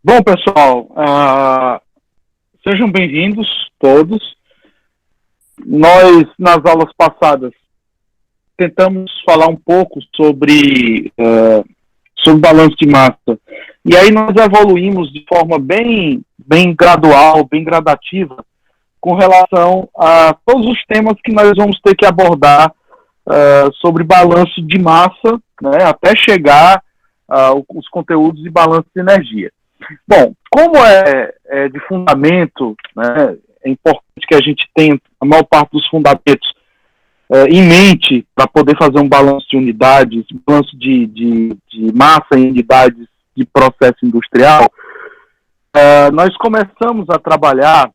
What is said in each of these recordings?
Bom, pessoal, sejam bem-vindos todos. Nós, nas aulas passadas, tentamos falar um pouco sobre balanço de massa. E aí nós evoluímos de forma bem gradual, bem gradativa, com relação a todos os temas que nós vamos ter que abordar sobre balanço de massa, né, até chegar aos conteúdos de balanço de energia. Bom, como é de fundamento, né, é importante que a gente tenha a maior parte dos fundamentos em mente para poder fazer um balanço de unidades, balanço de massa em unidades de processo industrial. Nós começamos a trabalhar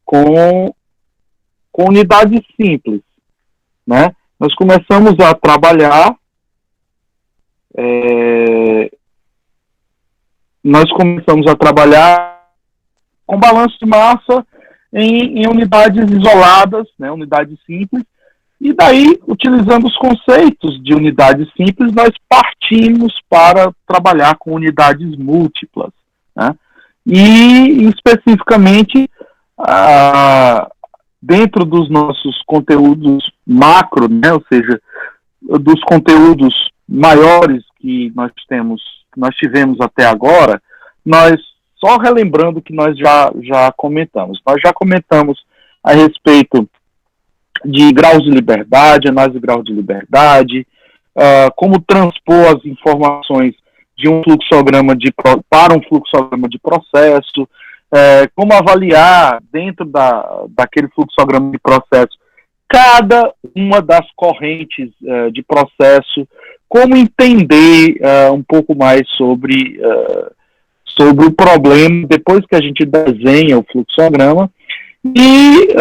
com unidades simples, né? Nós começamos a trabalhar com balanço de massa em unidades isoladas, né, unidades simples, e daí, utilizando os conceitos de unidades simples, nós partimos para trabalhar com unidades múltiplas, né? E, especificamente, dentro dos nossos conteúdos macro, né, ou seja, dos conteúdos maiores que nós tivemos até agora, nós, só relembrando que nós já comentamos. Nós já comentamos a respeito de graus de liberdade, análise de graus de liberdade, como transpor as informações de um fluxograma para um fluxograma de processo, como avaliar dentro daquele fluxograma de processo cada uma das correntes de processo, como entender um pouco mais sobre o problema depois que a gente desenha o fluxograma. E,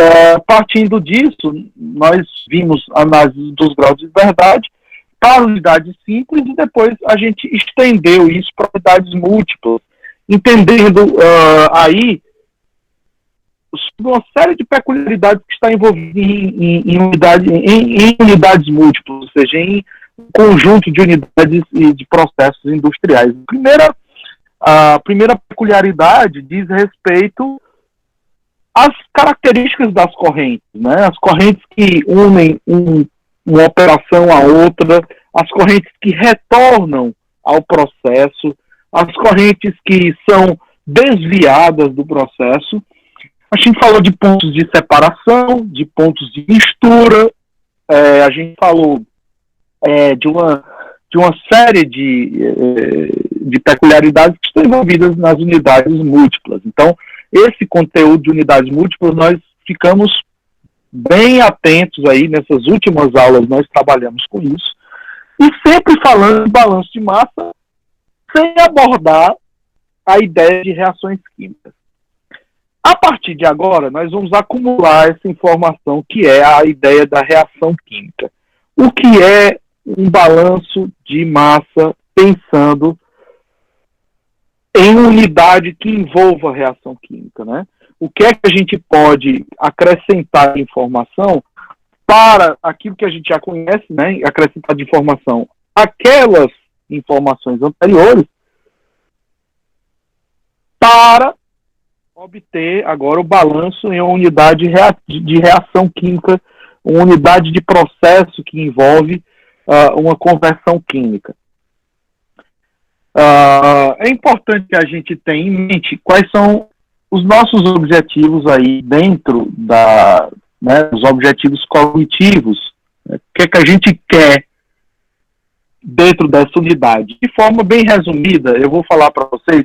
partindo disso, nós vimos a análise dos graus de liberdade para unidades simples e depois a gente estendeu isso para unidades múltiplas, entendendo aí uma série de peculiaridades que está envolvida em unidades múltiplas, ou seja, em um conjunto de unidades e de processos industriais. A primeira peculiaridade diz respeito às características das correntes, né? As correntes que unem uma operação à outra, as correntes que retornam ao processo, as correntes que são desviadas do processo. A gente falou de pontos de separação, de pontos de mistura, a gente falou de uma série de peculiaridades que estão envolvidas nas unidades múltiplas. Então, esse conteúdo de unidades múltiplas, nós ficamos bem atentos aí, nessas últimas aulas nós trabalhamos com isso, e sempre falando de balanço de massa, sem abordar a ideia de reações químicas. A partir de agora, nós vamos acumular essa informação que é a ideia da reação química. O que é um balanço de massa pensando em unidade que envolva a reação química, né? O que é que a gente pode acrescentar de informação para aquilo que a gente já conhece, né? Acrescentar de informação aquelas informações anteriores para obter agora o balanço em uma unidade de reação química, uma unidade de processo que envolve uma conversão química. É importante que a gente tenha em mente quais são os nossos objetivos aí dentro dos objetivos cognitivos, né? O que é que a gente quer dentro dessa unidade. De forma bem resumida, eu vou falar para vocês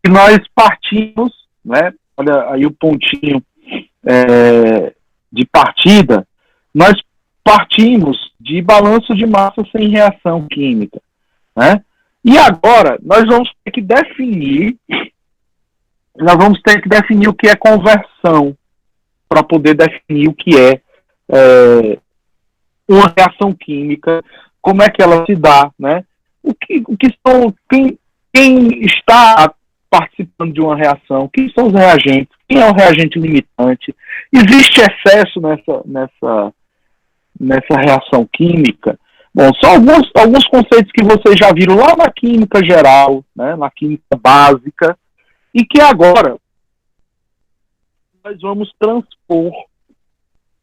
que nós partimos, né, olha aí o pontinho de partida, nós partimos de balanço de massa sem reação química, né? E agora nós vamos ter que definir o que é conversão para poder definir o que é uma reação química, como é que ela se dá, né? Quem está participando de uma reação, quem são os reagentes, quem é o reagente limitante, existe excesso nessa reação química, Bom, são alguns conceitos que vocês já viram lá na química geral, né, na química básica, e que agora nós vamos transpor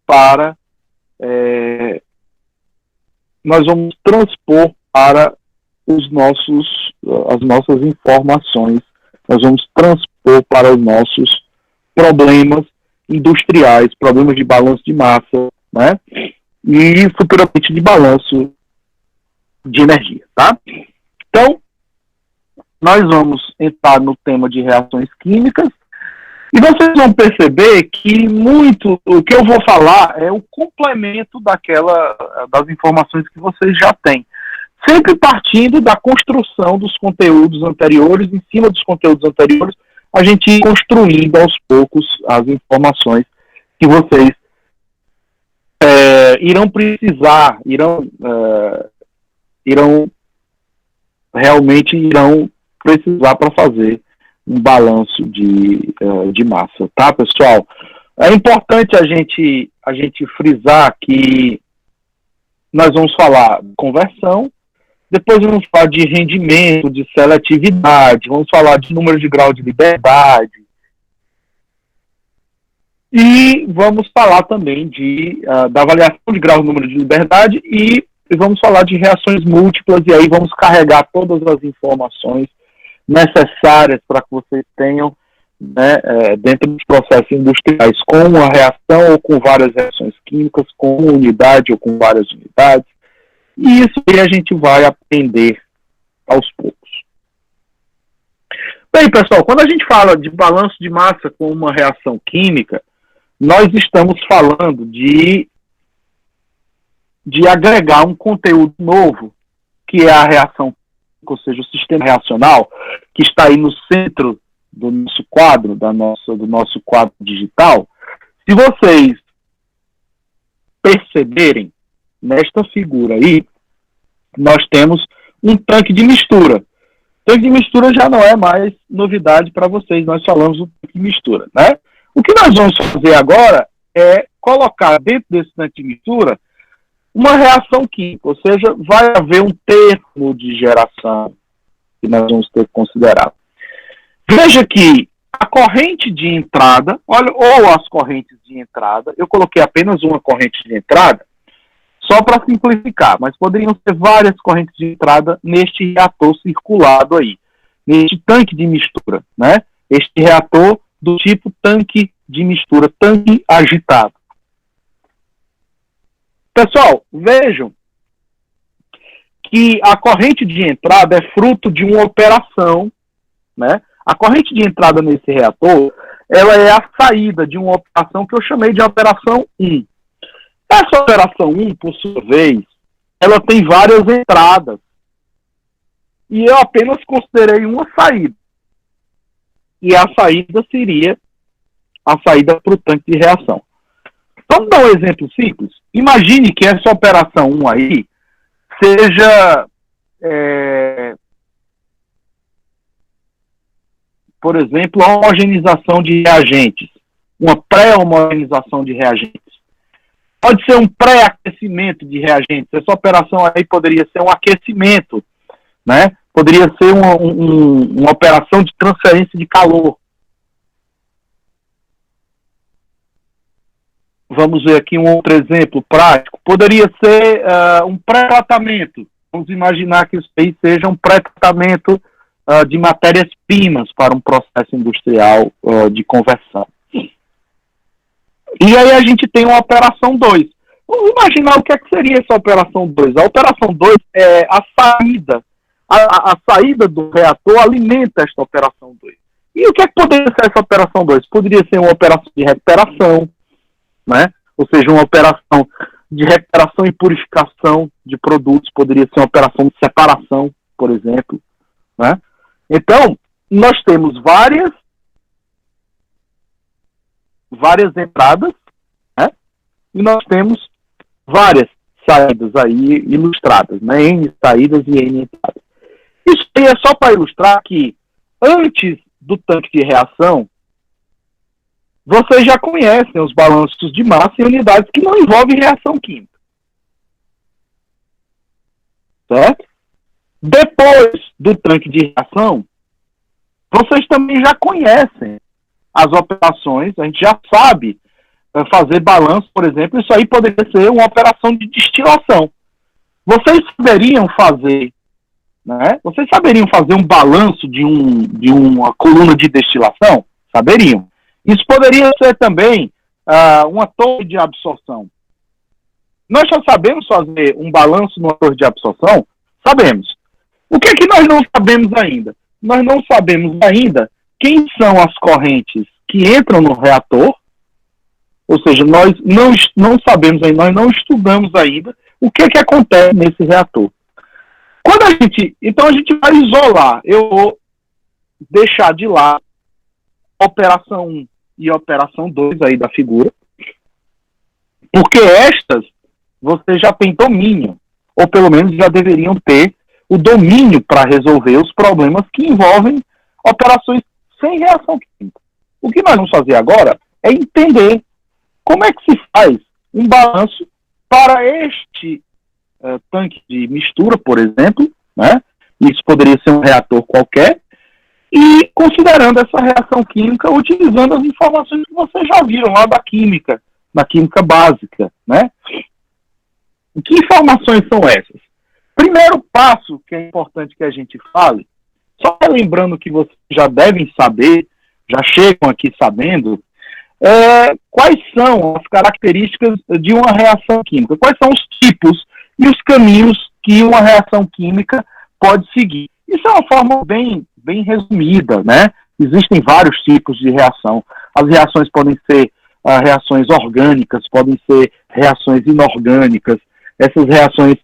para as nossas informações, nós vamos transpor para os nossos problemas industriais, problemas de balanço de massa, né? E futuramente de balanço de energia, tá? Então, nós vamos entrar no tema de reações químicas e vocês vão perceber que muito o que eu vou falar é o complemento das informações que vocês já têm. Sempre partindo da construção dos conteúdos anteriores, em cima dos conteúdos anteriores, a gente ir construindo aos poucos as informações que vocês irão precisar, irão precisar para fazer um balanço de massa, tá, pessoal? É importante a gente frisar que nós vamos falar de conversão, depois vamos falar de rendimento, de seletividade, vamos falar de número de grau de liberdade, e vamos falar também da avaliação de grau de número de liberdade e vamos falar de reações múltiplas, e aí vamos carregar todas as informações necessárias para que vocês tenham, né, dentro dos processos industriais, com uma reação ou com várias reações químicas, com uma unidade ou com várias unidades. E isso aí a gente vai aprender aos poucos. Bem, pessoal, quando a gente fala de balanço de massa com uma reação química, nós estamos falando de agregar um conteúdo novo, que é a reação, ou seja, o sistema reacional, que está aí no centro do nosso quadro, do nosso quadro digital. Se vocês perceberem, nesta figura aí, nós temos um tanque de mistura. Tanque de mistura já não é mais novidade para vocês, nós falamos do tanque de mistura, né? O que nós vamos fazer agora é colocar dentro desse tanque de mistura uma reação química, ou seja, vai haver um termo de geração que nós vamos ter que considerar. Veja que a corrente de entrada, ou as correntes de entrada, eu coloquei apenas uma corrente de entrada, só para simplificar, mas poderiam ser várias correntes de entrada neste reator circulado aí, neste tanque de mistura, né? Este reator do tipo tanque de mistura, tanque agitado. Pessoal, vejam que a corrente de entrada é fruto de uma operação, né? A corrente de entrada nesse reator, ela é a saída de uma operação que eu chamei de operação 1. Essa operação 1, por sua vez, ela tem várias entradas. E eu apenas considerei uma saída. E a saída seria a saída para o tanque de reação. Vamos dar um exemplo simples. Imagine que essa operação 1 aí seja, por exemplo, a homogeneização de reagentes. Uma pré-homogeneização de reagentes. Pode ser um pré-aquecimento de reagentes. Essa operação aí poderia ser um aquecimento, né? Poderia ser uma operação de transferência de calor. Vamos ver aqui um outro exemplo prático. Poderia ser um pré-tratamento. Vamos imaginar que isso aí seja um pré-tratamento de matérias-primas para um processo industrial de conversão. E aí a gente tem uma operação 2. Vamos imaginar o que seria essa operação 2. A operação 2 é a saída. A saída do reator alimenta esta operação 2. E o que poderia ser essa operação 2? Poderia ser uma operação de recuperação, né? Ou seja, uma operação de recuperação e purificação de produtos. Poderia ser uma operação de separação, por exemplo, né? Então, nós temos várias entradas, né? E nós temos várias saídas aí ilustradas, né? N saídas e N entradas. Isso aí é só para ilustrar que antes do tanque de reação, vocês já conhecem os balanços de massa em unidades que não envolvem reação química. certo? Depois do tanque de reação, vocês também já conhecem as operações, a gente já sabe fazer balanço, por exemplo, isso aí poderia ser uma operação de destilação. Vocês saberiam fazer, né? Vocês saberiam fazer um balanço de uma coluna de destilação? Saberiam. Isso poderia ser também uma torre de absorção. Nós já sabemos fazer um balanço numa torre de absorção? Sabemos. O que é que nós não sabemos ainda? Nós não sabemos ainda quem são as correntes que entram no reator, ou seja, nós não sabemos ainda, nós não estudamos ainda o que é que acontece nesse reator. Então a gente vai isolar, eu vou deixar de lado operação 1 e operação 2 aí da figura, porque estas você já tem domínio, ou pelo menos já deveriam ter o domínio para resolver os problemas que envolvem operações sem reação química. O que nós vamos fazer agora é entender como é que se faz um balanço para este tanque de mistura, por exemplo, né? Isso poderia ser um reator qualquer, e considerando essa reação química, utilizando as informações que vocês já viram lá da química básica, né? Que informações são essas? Primeiro passo que é importante que a gente fale, só lembrando que vocês já devem saber, já chegam aqui sabendo, quais são as características de uma reação química, quais são os tipos e os caminhos que uma reação química pode seguir. Isso é uma forma bem resumida, né? Existem vários tipos de reação. As reações podem ser reações orgânicas, podem ser reações inorgânicas, essas reações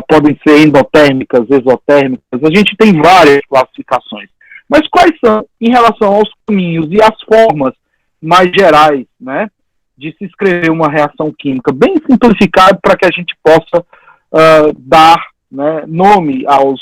podem ser endotérmicas, exotérmicas, a gente tem várias classificações. Mas quais são, em relação aos caminhos e às formas mais gerais, né, de se escrever uma reação química, bem simplificado para que a gente possa dar, né, nome aos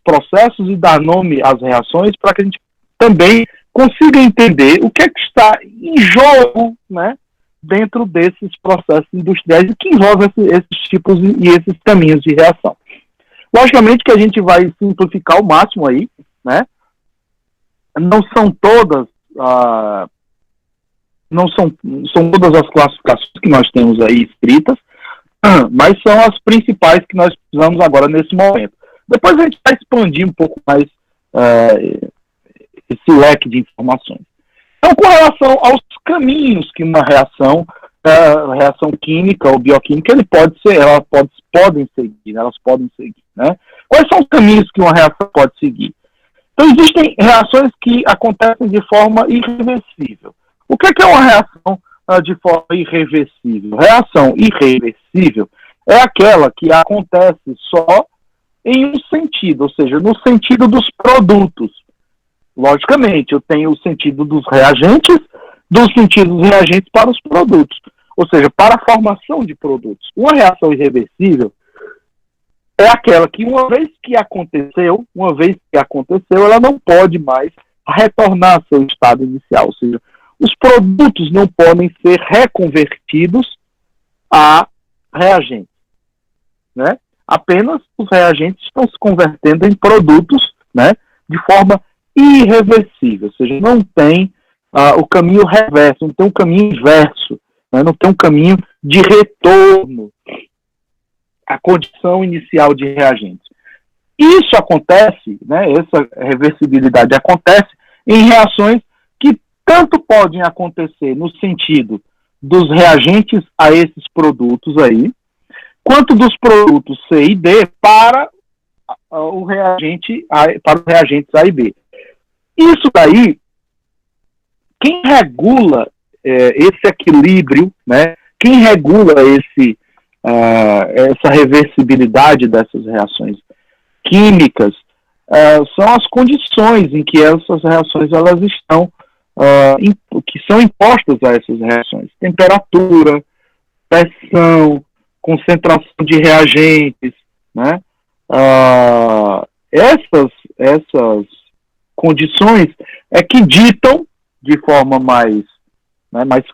processos e dar nome às reações, para que a gente também consiga entender o que é que está em jogo, né, dentro desses processos industriais que envolvem esses tipos e esses caminhos de reação. Logicamente que a gente vai simplificar ao máximo aí, né? Não são todas as classificações que nós temos aí escritas, mas são as principais que nós precisamos agora nesse momento. Depois a gente vai expandir um pouco mais esse leque de informações. Então, com relação aos caminhos que uma reação química ou bioquímica, elas podem seguir, né? Quais são os caminhos que uma reação pode seguir? Então, existem reações que acontecem de forma irreversível. O que é uma reação de forma irreversível? Reação irreversível é aquela que acontece só em um sentido, ou seja, no sentido dos produtos. Logicamente, eu tenho o sentido dos reagentes, do sentido dos reagentes para os produtos, ou seja, para a formação de produtos. Uma reação irreversível é aquela que uma vez que aconteceu, ela não pode mais retornar ao seu estado inicial, ou seja, os produtos não podem ser reconvertidos a reagentes, né? Apenas os reagentes estão se convertendo em produtos, né, de forma irreversível, ou seja, não tem o caminho reverso, não tem um caminho inverso, né, não tem um caminho de retorno à condição inicial de reagentes. Isso acontece, né, essa reversibilidade acontece em reações que tanto podem acontecer no sentido dos reagentes a esses produtos aí, quanto dos produtos C e D para os reagentes A e B. Isso daí, quem regula esse equilíbrio, né, quem regula essa reversibilidade dessas reações químicas são as condições em que essas reações elas estão, que são impostas a essas reações. Temperatura, pressão, concentração de reagentes, né? Essas condições é que ditam de forma mais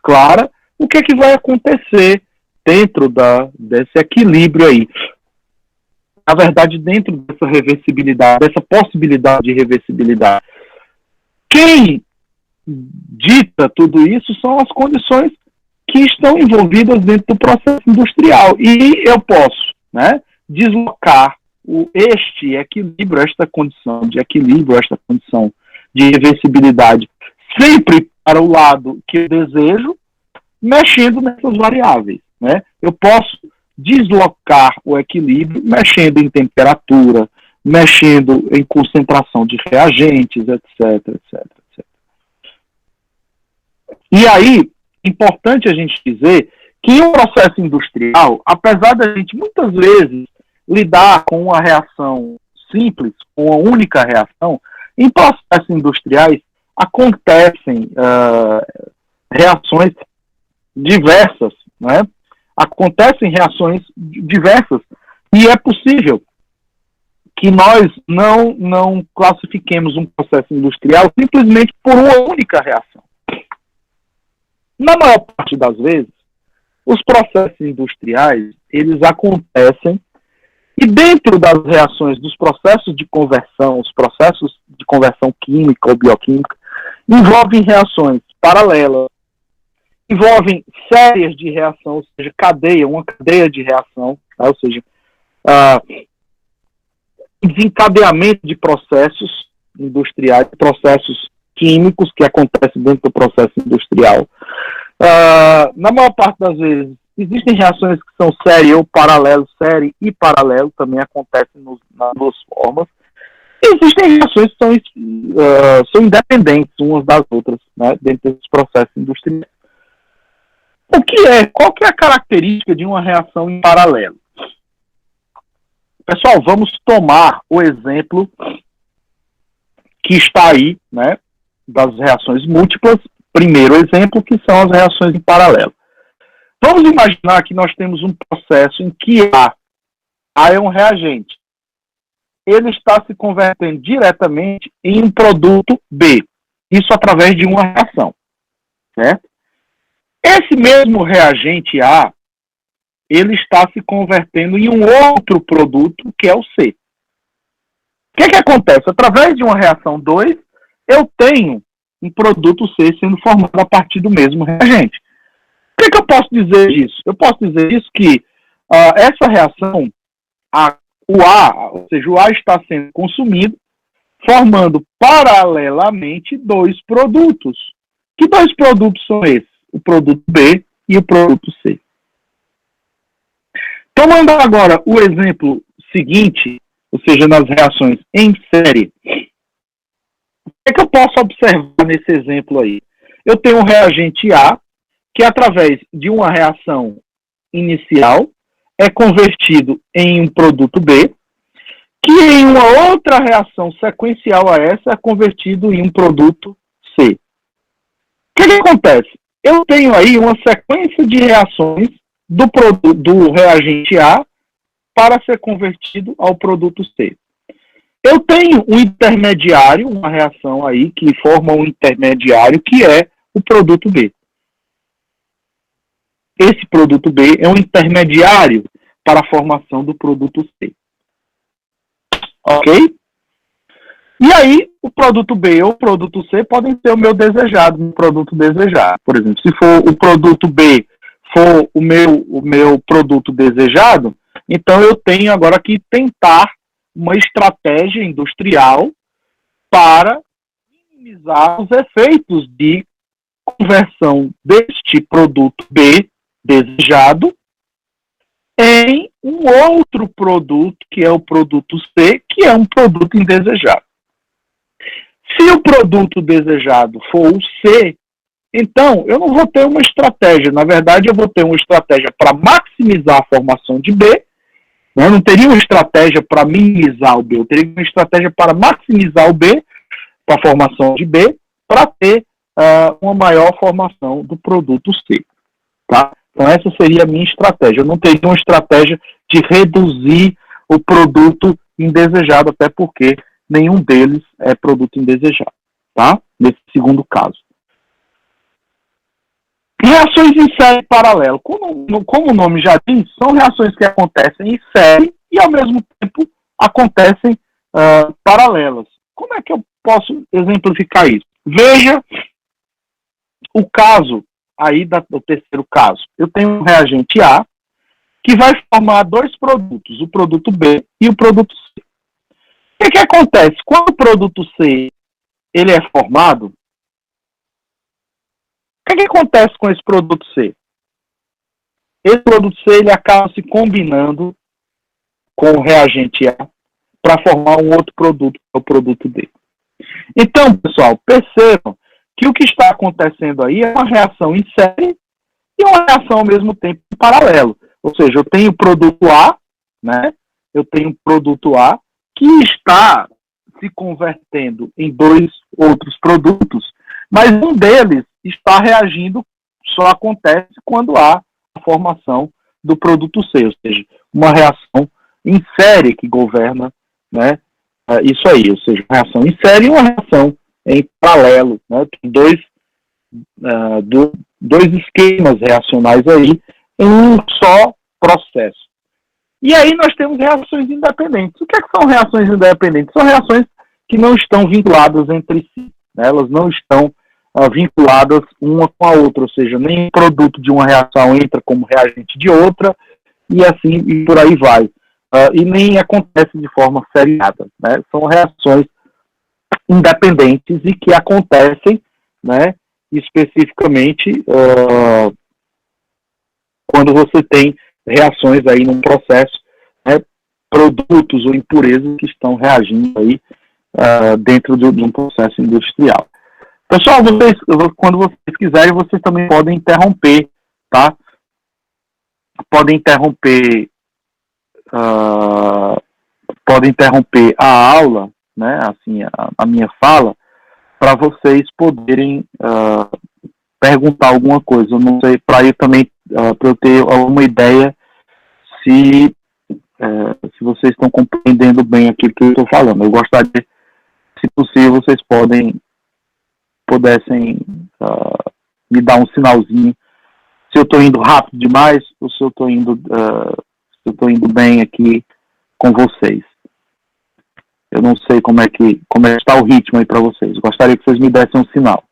clara o que é que vai acontecer dentro desse equilíbrio aí. Na verdade, dentro dessa reversibilidade, dessa possibilidade de reversibilidade. Quem dita tudo isso são as condições que estão envolvidas dentro do processo industrial. E eu posso, né, deslocar este equilíbrio, esta condição de equilíbrio, esta condição de reversibilidade, sempre para o lado que eu desejo, mexendo nessas variáveis, né? Eu posso deslocar o equilíbrio mexendo em temperatura, mexendo em concentração de reagentes, etc, etc, etc. E aí, importante a gente dizer que em um processo industrial, apesar da gente muitas vezes lidar com uma reação simples, com uma única reação, em processos industriais acontecem reações diversas, né? Acontecem reações diversas e é possível que nós não classifiquemos um processo industrial simplesmente por uma única reação. Na maior parte das vezes, os processos industriais, eles acontecem e dentro das reações dos processos de conversão, os processos de conversão química ou bioquímica, envolvem reações paralelas, envolvem séries de reação, ou seja, uma cadeia de reação, tá? Ou seja, desencadeamento de processos industriais, processos químicos que acontecem dentro do processo industrial. Na maior parte das vezes, existem reações que são série ou paralelo, série e paralelo, também acontecem nas duas formas. Existem reações que são independentes umas das outras, né, dentro desses processos industriais. Qual que é a característica de uma reação em paralelo? Pessoal, vamos tomar o exemplo que está aí, né, das reações múltiplas. Primeiro exemplo, que são as reações em paralelo. Vamos imaginar que nós temos um processo em que A é um reagente. Ele está se convertendo diretamente em um produto B. Isso através de uma reação, certo? Esse mesmo reagente A, ele está se convertendo em um outro produto, que é o C. O que acontece? Através de uma reação 2, eu tenho um produto C sendo formado a partir do mesmo reagente. O que eu posso dizer disso? Eu posso dizer isso que essa reação, ou seja, o A está sendo consumido, formando paralelamente dois produtos. Que dois produtos são esses? O produto B e o produto C. Tomando agora o exemplo seguinte, ou seja, nas reações em série, o que eu posso observar nesse exemplo aí? Eu tenho um reagente A, que através de uma reação inicial é convertido em um produto B, que em uma outra reação sequencial a essa é convertido em um produto C. O que acontece? Eu tenho aí uma sequência de reações do reagente A para ser convertido ao produto C. Eu tenho um intermediário, uma reação aí que forma um intermediário que é o produto B. Esse produto B é um intermediário para a formação do produto C. Ok? E aí, o produto B ou o produto C podem ser o meu desejado, o produto desejado. Por exemplo, se for o produto B for o meu produto desejado, então eu tenho agora que tentar uma estratégia industrial para minimizar os efeitos de conversão deste produto B desejado em um outro produto, que é o produto C, que é um produto indesejado. Se o produto desejado for o C, então eu não vou ter uma estratégia. Na verdade, eu vou ter uma estratégia para maximizar a formação de B. Eu não teria uma estratégia para minimizar o B. Eu teria uma estratégia para maximizar o B, para a formação de B, para ter uma maior formação do produto C. Tá? Então, essa seria a minha estratégia. Eu não teria uma estratégia de reduzir o produto indesejado, até porque nenhum deles é produto indesejado, tá? Nesse segundo caso. Reações em série paralelo. Como o nome já diz, são reações que acontecem em série e, ao mesmo tempo, acontecem paralelas. Como é que eu posso exemplificar isso? Veja o caso aí do terceiro caso. Eu tenho um reagente A que vai formar dois produtos, o produto B e o produto C. O que acontece? Quando o produto C ele é formado, o que acontece com esse produto C? Esse produto C ele acaba se combinando com o reagente A para formar um outro produto, que é o produto D. Então, pessoal, percebam que o que está acontecendo aí é uma reação em série e uma reação ao mesmo tempo em paralelo. Ou seja, eu tenho o produto A, né? Eu tenho o produto A que está se convertendo em dois outros produtos, mas um deles está reagindo, só acontece quando há a formação do produto C, ou seja, uma reação em série que governa, né, isso aí, ou seja, uma reação em série e uma reação em paralelo, né, dois esquemas reacionais aí em um só processo. E aí nós temos reações independentes. O que são reações independentes? São reações que não estão vinculadas entre si, né? Elas não estão vinculadas uma com a outra, ou seja, nem o produto de uma reação entra como reagente de outra, e assim e por aí vai. E nem acontece de forma seriada, né? São reações independentes e que acontecem, né, especificamente quando você tem reações aí num processo, né, produtos ou impurezas que estão reagindo aí dentro de um processo industrial. Pessoal, quando vocês quiserem, vocês também podem interromper, tá? Podem interromper a aula, né? Assim, a minha fala, para vocês poderem perguntar alguma coisa. Eu não sei, para eu também, para eu ter alguma ideia se vocês estão compreendendo bem aquilo que eu estou falando. Eu gostaria, se possível, vocês pudessem me dar um sinalzinho se eu estou indo rápido demais ou se eu estou indo bem aqui com vocês. Eu não sei como é que está o ritmo aí para vocês. Eu gostaria que vocês me dessem um sinal.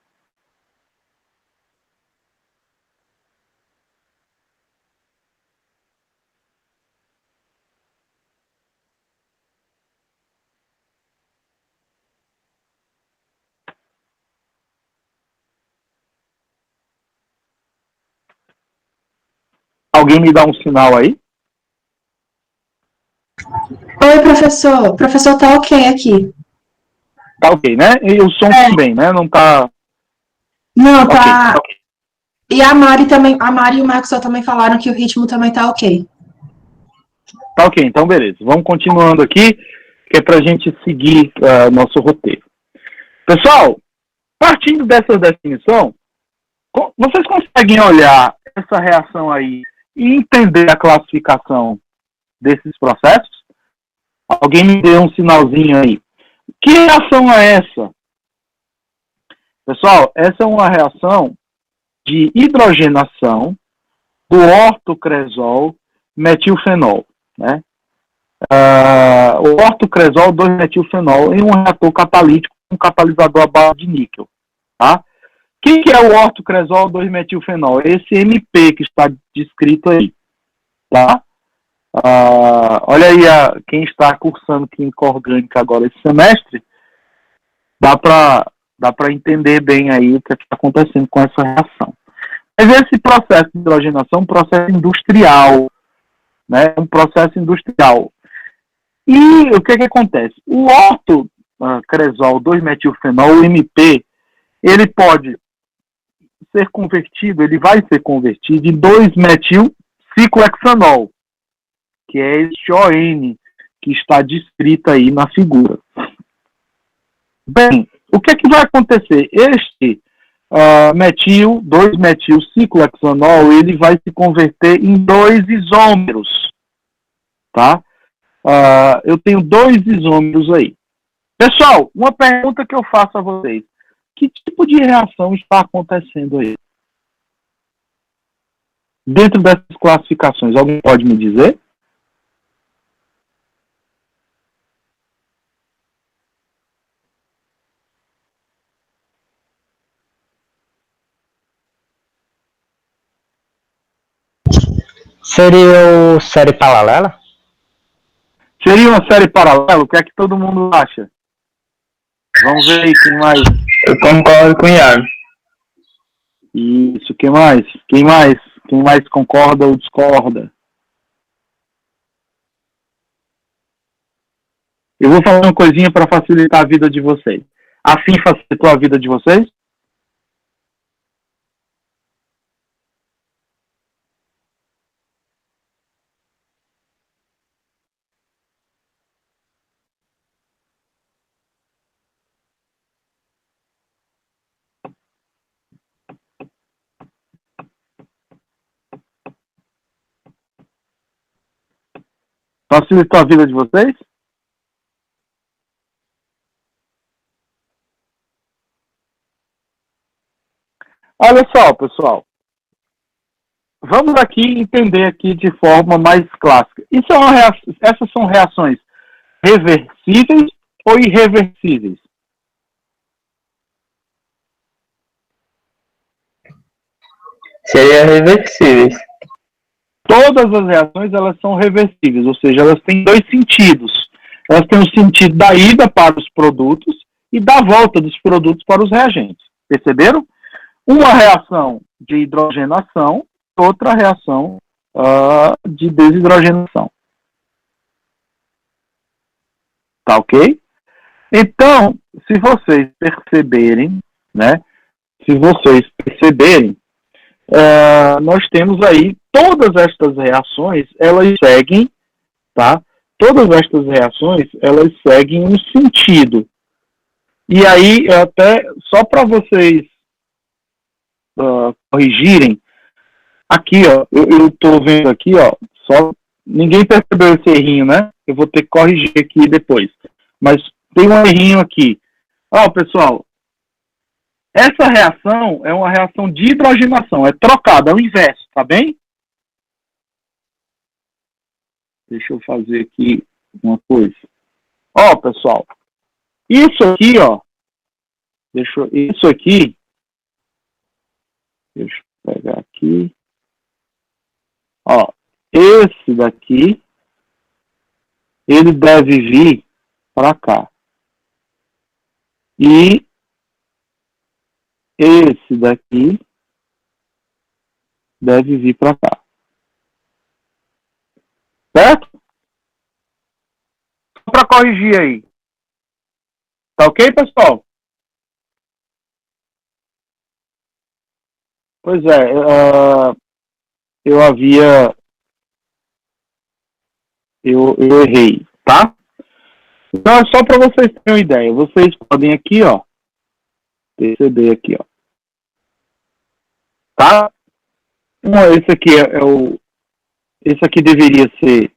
Alguém me dá um sinal aí? Oi, professor. O professor tá ok aqui. Tá ok, né? E o som também, né? Não tá... Não, tá... Okay. E a Mari e o Maxwell também falaram que o ritmo também tá ok. Tá ok, então beleza. Vamos continuando aqui, que é pra gente seguir nosso roteiro. Pessoal, partindo dessa definição, vocês conseguem olhar essa reação aí e entender a classificação desses processos? Alguém me dê um sinalzinho aí. Que reação é essa? Pessoal, essa é uma reação de hidrogenação do ortocresol metilfenol, né? O ortocresol 2-metilfenol em um reator catalítico com um catalisador à base de níquel, tá? O que é o ortocresol 2-metilfenol? Esse MP que está descrito aí, tá? Olha aí, quem está cursando química orgânica agora esse semestre, dá para entender bem aí o que está acontecendo com essa reação. Mas esse processo de hidrogenação é um processo industrial, né? Um processo industrial. E o que acontece? O ortocresol 2-metilfenol, o MP, ele pode ser convertido, ele vai ser convertido em 2-metilciclohexanol, que é este ON que está descrito aí na figura. Bem, o que vai acontecer? Este 2-metilciclohexanol, ele vai se converter em 2 isômeros, tá? Eu tenho 2 isômeros aí. Pessoal, uma pergunta que eu faço a vocês. Que tipo de reação está acontecendo aí? Dentro dessas classificações, alguém pode me dizer? Seria o série paralela? Seria uma série paralela? O que é que todo mundo acha? Vamos ver aí, quem mais? Eu concordo com o Iago. Isso, quem mais? Quem mais? Quem mais concorda ou discorda? Eu vou falar uma coisinha para facilitar a vida de vocês. Assim facilitou a vida de vocês? Facilitou a vida de vocês? Olha só, pessoal. Vamos aqui entender aqui de forma mais clássica. Essas são reações reversíveis ou irreversíveis? Seria reversíveis. Todas as reações elas são reversíveis, ou seja, elas têm dois sentidos. Elas têm o sentido da ida para os produtos e da volta dos produtos para os reagentes. Perceberam? Uma reação de hidrogenação, outra reação de desidrogenação. Tá ok? Então, se vocês perceberem, né? Se vocês perceberem, nós temos aí todas estas reações, elas seguem, tá? Todas estas reações, elas seguem um sentido. E aí, até só para vocês corrigirem, aqui, ó, eu estou vendo aqui, ó, só ninguém percebeu esse errinho, né? Eu vou ter que corrigir aqui depois. Mas tem um errinho aqui. Ó, pessoal, essa reação é uma reação de hidrogenação, é trocada, é o inverso, tá bem? Deixa eu fazer aqui uma coisa. Ó, pessoal, isso aqui, ó, isso aqui, deixa eu pegar aqui, ó, esse daqui, ele deve vir para cá. E esse daqui deve vir para cá. Certo? Só para corrigir aí. Tá ok, pessoal? Pois é, eu errei, tá? Então é só para vocês terem uma ideia. Vocês podem aqui, ó, perceber aqui, ó. Tá? Esse aqui esse aqui deveria ser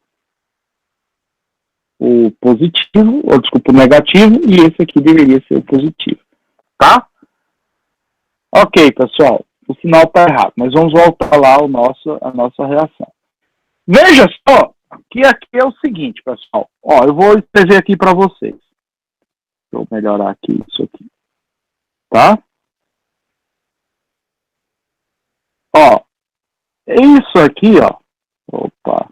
o positivo, ou desculpa, o negativo, e esse aqui deveria ser o positivo. Tá? Ok, pessoal. O sinal está errado, mas vamos voltar lá a nossa reação. Veja só que aqui é o seguinte, pessoal. Ó, eu vou escrever aqui para vocês. Deixa eu melhorar aqui isso aqui. Tá? Ó, isso aqui, ó. Opa.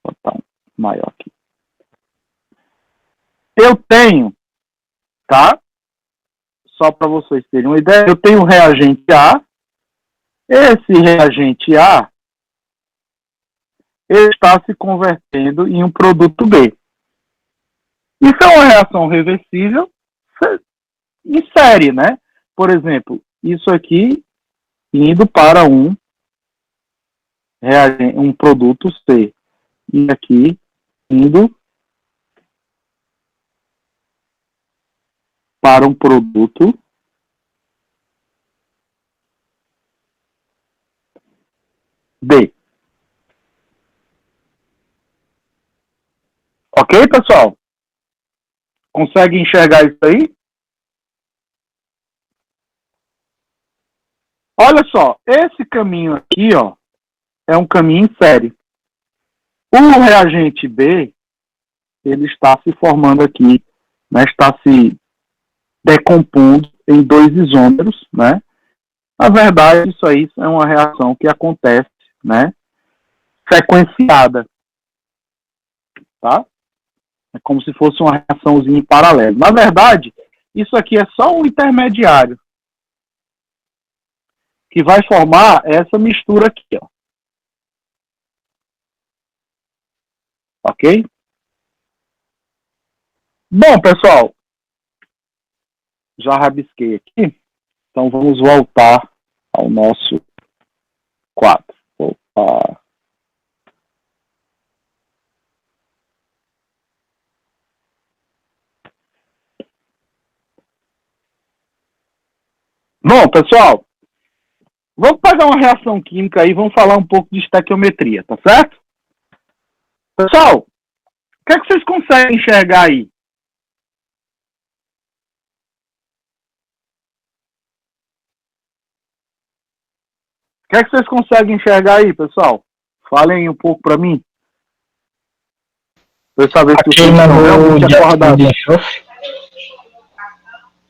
Vou botar um maior aqui. Eu tenho, tá? Só para vocês terem uma ideia, eu tenho o reagente A. Esse reagente A, ele está se convertendo em um produto B. Isso é uma reação reversível em série, né? Por exemplo, isso aqui indo para um produto C. E aqui indo para um produto B. Ok, pessoal? Consegue enxergar isso aí? Olha só, esse caminho aqui, ó, é um caminho em série. O reagente B, ele está se formando aqui, né, está se decompondo em 2 isômeros, né? Na verdade, isso aí é uma reação que acontece, né, sequenciada, tá? É como se fosse uma reaçãozinha em paralelo. Na verdade, isso aqui é só um intermediário que vai formar essa mistura aqui, ó. Ok? Bom, pessoal, já rabisquei aqui, então vamos voltar ao nosso quadro. Opa. Bom, pessoal, vamos pegar uma reação química aí, vamos falar um pouco de estequiometria, tá certo? Pessoal, o que é que vocês conseguem enxergar aí? O que é que vocês conseguem enxergar aí, pessoal? Falem um pouco para mim. Pra eu saber se vocês estão realmente acordados.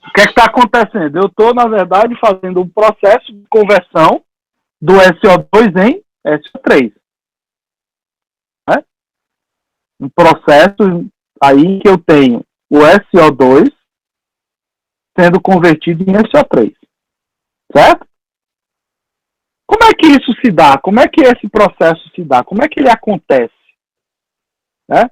O que é que está acontecendo? Eu estou, na verdade, fazendo um processo de conversão do SO2 em SO3. Né? Um processo aí que eu tenho o SO2 sendo convertido em SO3. Certo? Como é que isso se dá? Como é que esse processo se dá? Como é que ele acontece? Né?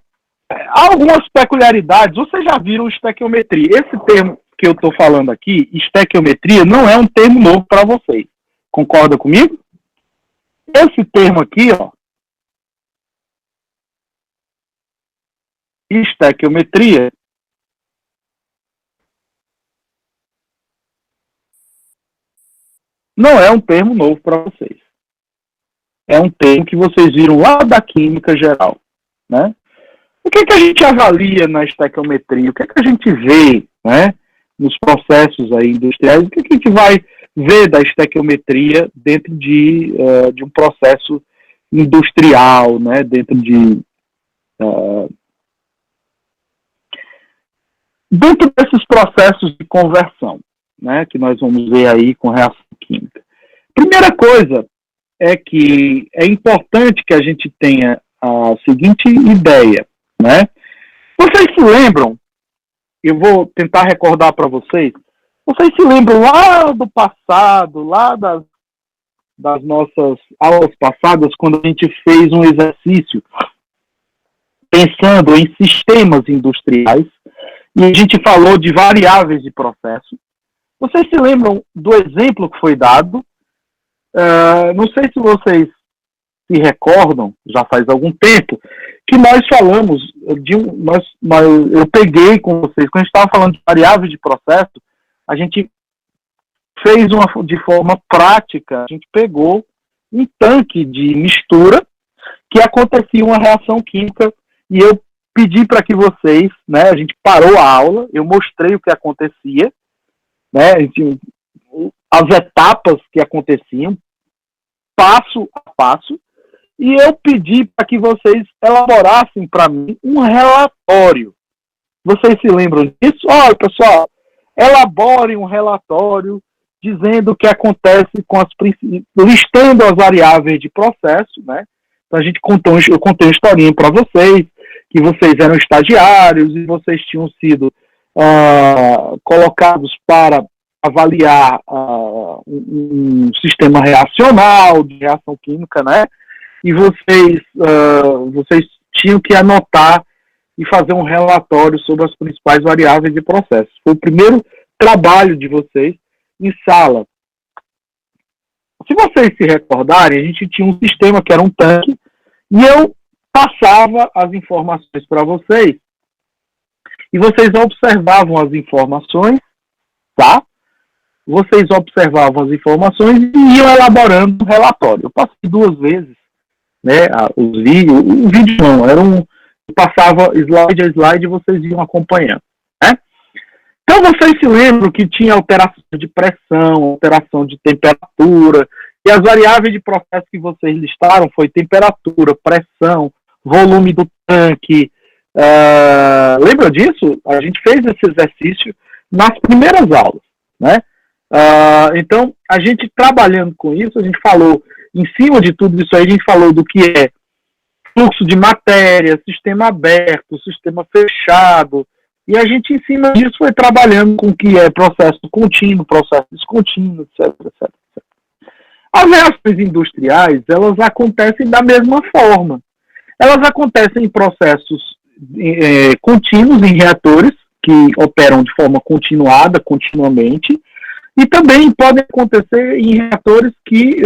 Há algumas peculiaridades. Vocês já viram estequiometria. Esse termo que eu estou falando aqui, estequiometria, não é um termo novo para vocês. Concorda comigo? Esse termo aqui, ó, estequiometria, não é um termo novo para vocês. É um termo que vocês viram lá da química geral, né? O que é que a gente avalia na estequiometria? O que é que a gente vê, né, nos processos aí industriais? O que é que a gente vai ver da estequiometria dentro de um processo industrial, né, dentro desses processos de conversão, né, que nós vamos ver aí com reação química? Primeira coisa é que é importante que a gente tenha a seguinte ideia, né? Vocês se lembram, eu vou tentar recordar para vocês se lembram lá do passado, lá das nossas aulas passadas, quando a gente fez um exercício pensando em sistemas industriais, e a gente falou de variáveis de processo. Vocês se lembram do exemplo que foi dado? Não sei se vocês se recordam, já faz algum tempo, que nós falamos eu peguei com vocês, quando a gente estava falando de variáveis de processo, a gente fez de forma prática, a gente pegou um tanque de mistura que acontecia uma reação química e eu pedi para que vocês, né, a gente parou a aula, eu mostrei o que acontecia, né, as etapas que aconteciam, passo a passo, e eu pedi para que vocês elaborassem para mim um relatório. Vocês se lembram disso? Olha, pessoal, elaborem um relatório dizendo o que acontece com listando as variáveis de processo, né? Então eu contei uma historinha para vocês, que vocês eram estagiários e vocês tinham sido colocados para avaliar um sistema reacional, de reação química, né? E vocês tinham que anotar e fazer um relatório sobre as principais variáveis de processo. Foi o primeiro trabalho de vocês em sala. Se vocês se recordarem, a gente tinha um sistema que era um tanque, e eu passava as informações para vocês, e vocês observavam as informações, tá? Vocês observavam as informações e iam elaborando um relatório. Eu passei 2 vezes, né, o vídeo não, eu passava slide a slide e vocês iam acompanhando, né? Então, vocês se lembram que tinha alteração de pressão, alteração de temperatura, e as variáveis de processo que vocês listaram foi temperatura, pressão, volume do tanque. Lembra disso? A gente fez esse exercício nas primeiras aulas, né? Então, a gente trabalhando com isso, a gente falou, em cima de tudo isso aí, a gente falou do que é fluxo de matéria, sistema aberto, sistema fechado, e a gente, em cima disso, foi trabalhando com o que é processo contínuo, processo descontínuo, etc, etc, etc. As reações industriais, elas acontecem da mesma forma. Elas acontecem em processos contínuos, em reatores, que operam de forma continuada, continuamente, e também podem acontecer em reatores que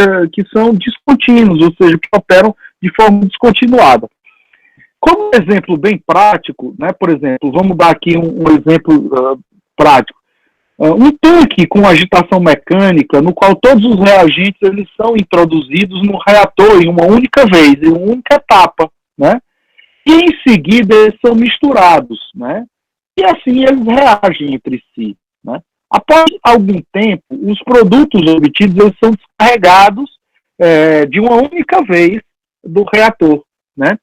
são descontínuos, ou seja, que operam de forma descontinuada. Como exemplo bem prático, né, por exemplo, vamos dar aqui um exemplo prático. Um tanque com agitação mecânica, no qual todos os reagentes eles são introduzidos no reator em uma única vez, em uma única etapa, né? E em seguida eles são misturados, né? E assim eles reagem entre si, né? Após algum tempo, os produtos obtidos eles são descarregados de uma única vez do reator, né?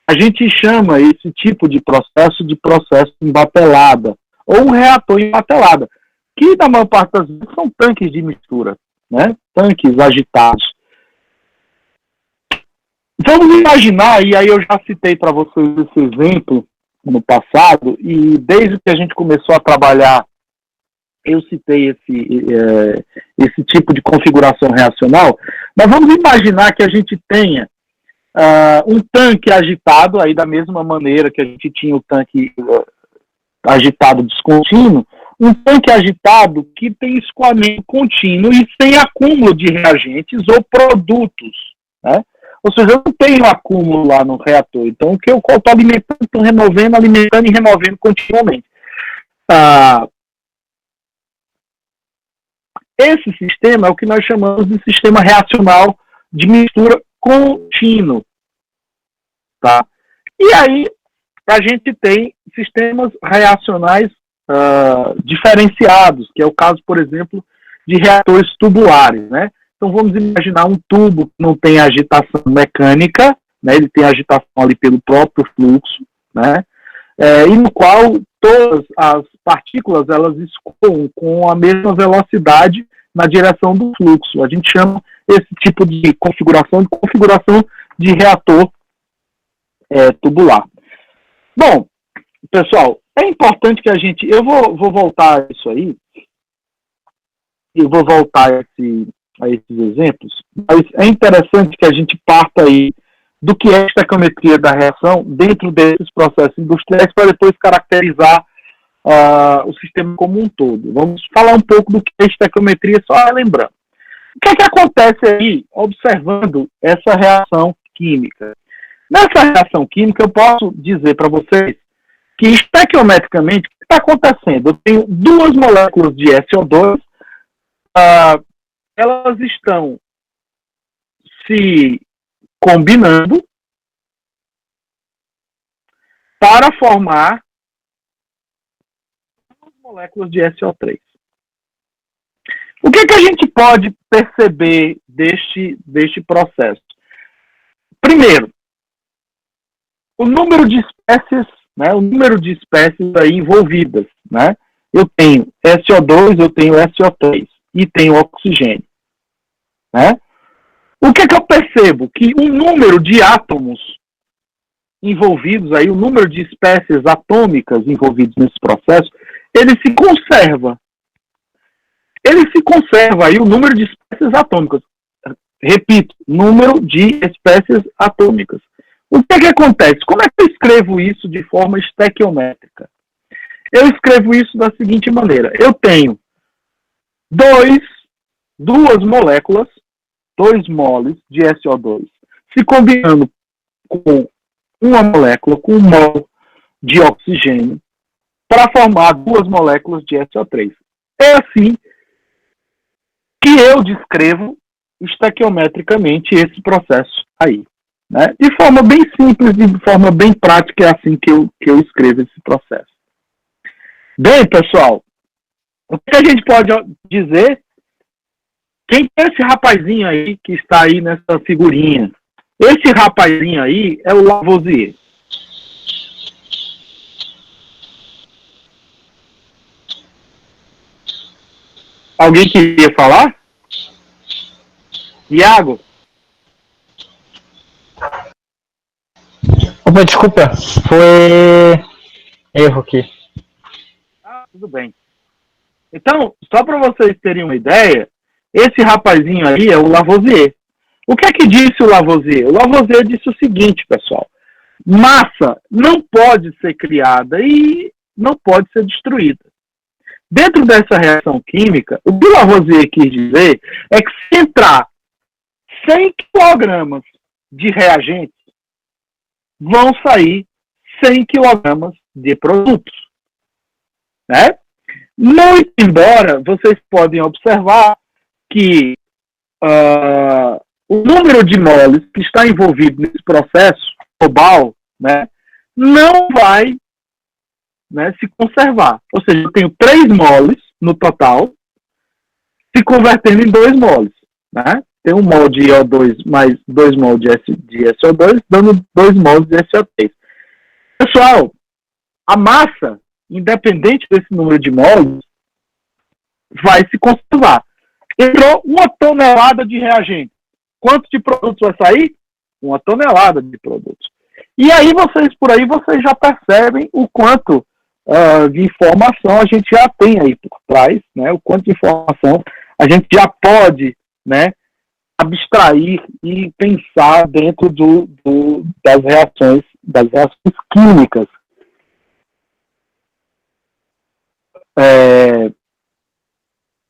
A gente chama esse tipo de processo em batelada, ou um reator em batelada, que na maior parte das vezes são tanques de mistura, né? Tanques agitados. Vamos imaginar, e aí eu já citei para vocês esse exemplo no passado, e desde que a gente começou a trabalhar, eu citei esse tipo de configuração reacional, mas vamos imaginar que a gente tenha um tanque agitado, aí da mesma maneira que a gente tinha o tanque agitado descontínuo, um tanque agitado que tem escoamento contínuo e sem acúmulo de reagentes ou produtos, né? Ou seja, eu não tenho acúmulo lá no reator, então o que eu estou alimentando, estou removendo, alimentando e removendo continuamente. Esse sistema é o que nós chamamos de sistema reacional de mistura contínuo, tá? E aí a gente tem sistemas reacionais diferenciados, que é o caso, por exemplo, de reatores tubulares, né? Então vamos imaginar um tubo que não tem agitação mecânica, né? Ele tem agitação ali pelo próprio fluxo, né? E no qual todas as partículas elas escoam com a mesma velocidade na direção do fluxo. A gente chama esse tipo de configuração de reator tubular. Bom, pessoal, é importante que a gente... Eu vou voltar a isso aí, eu vou voltar a esses exemplos, mas é interessante que a gente parta aí do que é a estequiometria da reação dentro desses processos industriais para depois caracterizar o sistema como um todo. Vamos falar um pouco do que é a estequiometria, só lembrando. O que é que acontece aí, observando essa reação química? Nessa reação química, eu posso dizer para vocês que, estequiometricamente, o que está acontecendo? Eu tenho duas moléculas de SO2, elas estão se combinando para formar duas moléculas de SO3. O que a gente pode perceber deste processo? Primeiro, o número de espécies, né, o número de espécies aí envolvidas, né? Eu tenho SO2, eu tenho SO3 e tenho oxigênio, né? O que eu percebo? Que o número de átomos envolvidos aí, o número de espécies atômicas envolvidas nesse processo, ele se conserva. Ele se conserva aí o número de espécies atômicas. Repito, número de espécies atômicas. O que acontece? Como é que eu escrevo isso de forma estequiométrica? Eu escrevo isso da seguinte maneira. Eu tenho duas moléculas, 2 moles de SO2, se combinando com uma molécula, com 1 mol de oxigênio, para formar 2 moléculas de SO3. É assim que eu descrevo estequiometricamente esse processo aí, né? De forma bem simples, de forma bem prática, é assim que eu escrevo esse processo. Bem, pessoal, o que a gente pode dizer? Quem é esse rapazinho aí que está aí nessa figurinha? Esse rapazinho aí é o Lavoisier. Alguém queria falar? Iago? Opa, desculpa, foi erro aqui. Ah, tudo bem. Então, só para vocês terem uma ideia, esse rapazinho aí é o Lavoisier. O que é que disse o Lavoisier? O Lavoisier disse o seguinte, pessoal: massa não pode ser criada e não pode ser destruída. Dentro dessa reação química, o que o Lavoisier quis dizer é que se entrar 100 kg de reagentes, vão sair 100 kg de produtos. Né? Muito embora vocês podem observar que o número de moles que está envolvido nesse processo global, né, não vai, né, se conservar. Ou seja, eu tenho 3 moles no total, se convertendo em 2 moles. Né? Tem 1 mol de O2 mais 2 mol de SO2, dando 2 mols de SO3. Pessoal, a massa, independente desse número de moles, vai se conservar. Entrou 1 tonelada de reagente. Quanto de produtos vai sair? 1 tonelada de produtos. E aí vocês já percebem o quanto de informação a gente já tem aí por trás, né? O quanto de informação a gente já pode, né, abstrair e pensar dentro das reações químicas.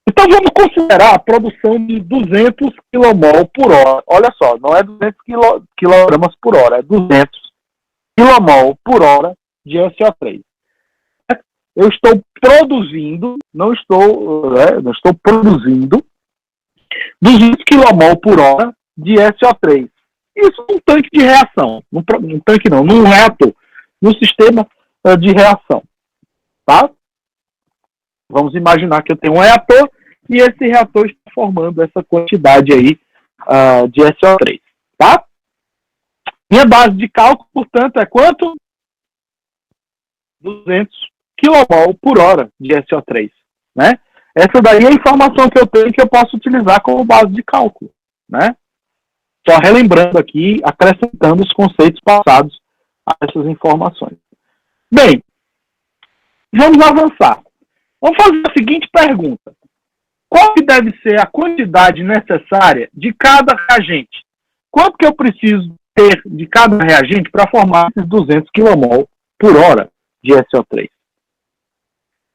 Então vamos considerar a produção de 200 kmol por hora. Olha só, não é 200 kg por hora, é 200 kmol por hora de SO3. Eu estou produzindo, não estou produzindo 200 kmol por hora de SO3. Isso num tanque de reação. Num reator. Num sistema de reação. Tá? Vamos imaginar que eu tenho um reator e esse reator está formando essa quantidade aí de SO3. Tá? Minha base de cálculo, portanto, é quanto? 200 kmol por hora de SO3. Né? Essa daí é a informação que eu tenho que eu posso utilizar como base de cálculo. Né? Só relembrando aqui, acrescentando os conceitos passados a essas informações. Bem, vamos avançar. Vamos fazer a seguinte pergunta. Qual que deve ser a quantidade necessária de cada reagente? Quanto que eu preciso ter de cada reagente para formar esses 200 kmol por hora de SO3?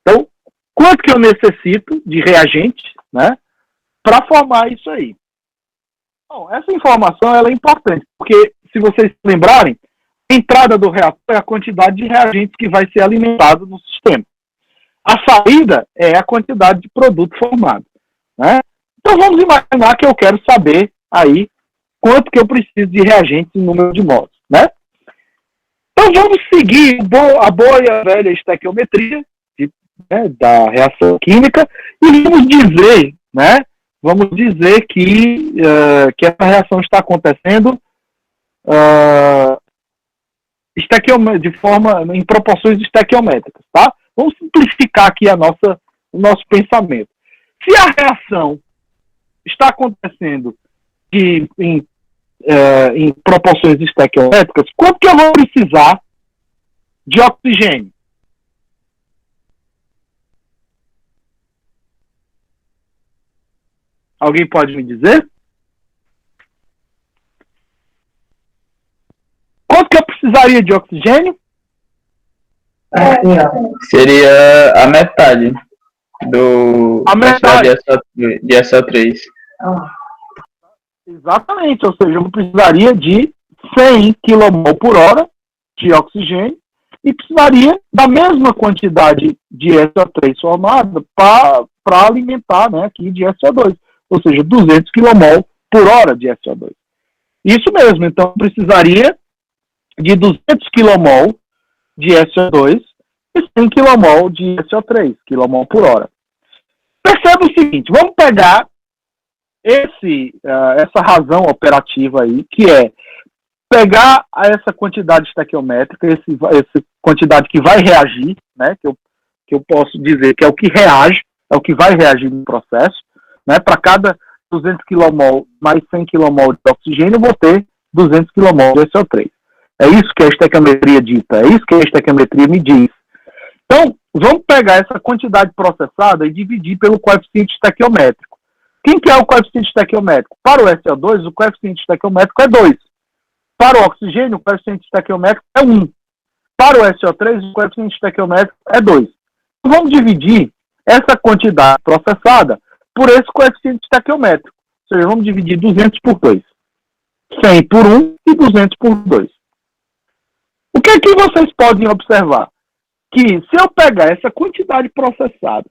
Então, quanto que eu necessito de reagente, né, para formar isso aí? Bom, essa informação ela é importante, porque se vocês se lembrarem, a entrada do reator é a quantidade de reagentes que vai ser alimentado no sistema. A saída é a quantidade de produto formado. Né? Então vamos imaginar que eu quero saber aí quanto que eu preciso de reagentes em número de mols. Né? Então vamos seguir a boa e a velha estequiometria da reação química e vamos dizer que essa reação está acontecendo em proporções estequiométricas. Tá? Vamos simplificar aqui o nosso pensamento. Se a reação está acontecendo em proporções estequiométricas, quanto que eu vou precisar de oxigênio? Alguém pode me dizer? Quanto que eu precisaria de oxigênio? Seria a metade A metade de SO3. Exatamente, ou seja, eu precisaria de 100 kmol por hora de oxigênio e precisaria da mesma quantidade de SO3 formada para alimentar, né, aqui de SO2, ou seja, 200 kmol por hora de SO2. Isso mesmo, então precisaria de 200 kmol de SO2 e 100 kmol de SO3, kmol por hora. Perceba o seguinte, vamos pegar essa razão operativa aí, que é pegar essa quantidade estequiométrica, essa quantidade que vai reagir, né, que eu posso dizer que é o que reage, é o que vai reagir no processo, né, para cada 200 kmol mais 100 kmol de oxigênio, eu vou ter 200 kmol de SO3. É isso que a estequiometria dita, é isso que a estequiometria me diz. Então, vamos pegar essa quantidade processada e dividir pelo coeficiente estequiométrico. Quem que é o coeficiente estequiométrico? Para o SO2, o coeficiente estequiométrico é 2. Para o oxigênio, o coeficiente estequiométrico é 1. Para o SO3, o coeficiente estequiométrico é 2. Então, vamos dividir essa quantidade processada por esse coeficiente estequiométrico. Ou seja, vamos dividir 200 por 2. 100 por 1 e 200 por 2. O que é que vocês podem observar? Que se eu pegar essa quantidade processada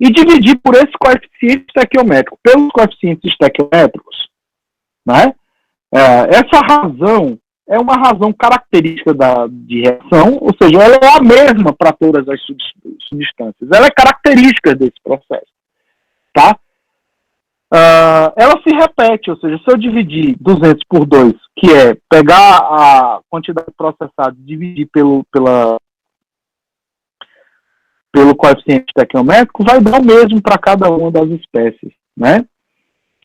e dividir por esse coeficiente estequiométrico pelos coeficientes estequiométricos, né, essa razão é uma razão característica de reação, ou seja, ela é a mesma para todas as substâncias. Ela é característica desse processo. Tá? Ela se repete, ou seja, se eu dividir 200 por 2, que é pegar a quantidade processada e dividir pelo coeficiente estequiométrico, vai dar o mesmo para cada uma das espécies, né?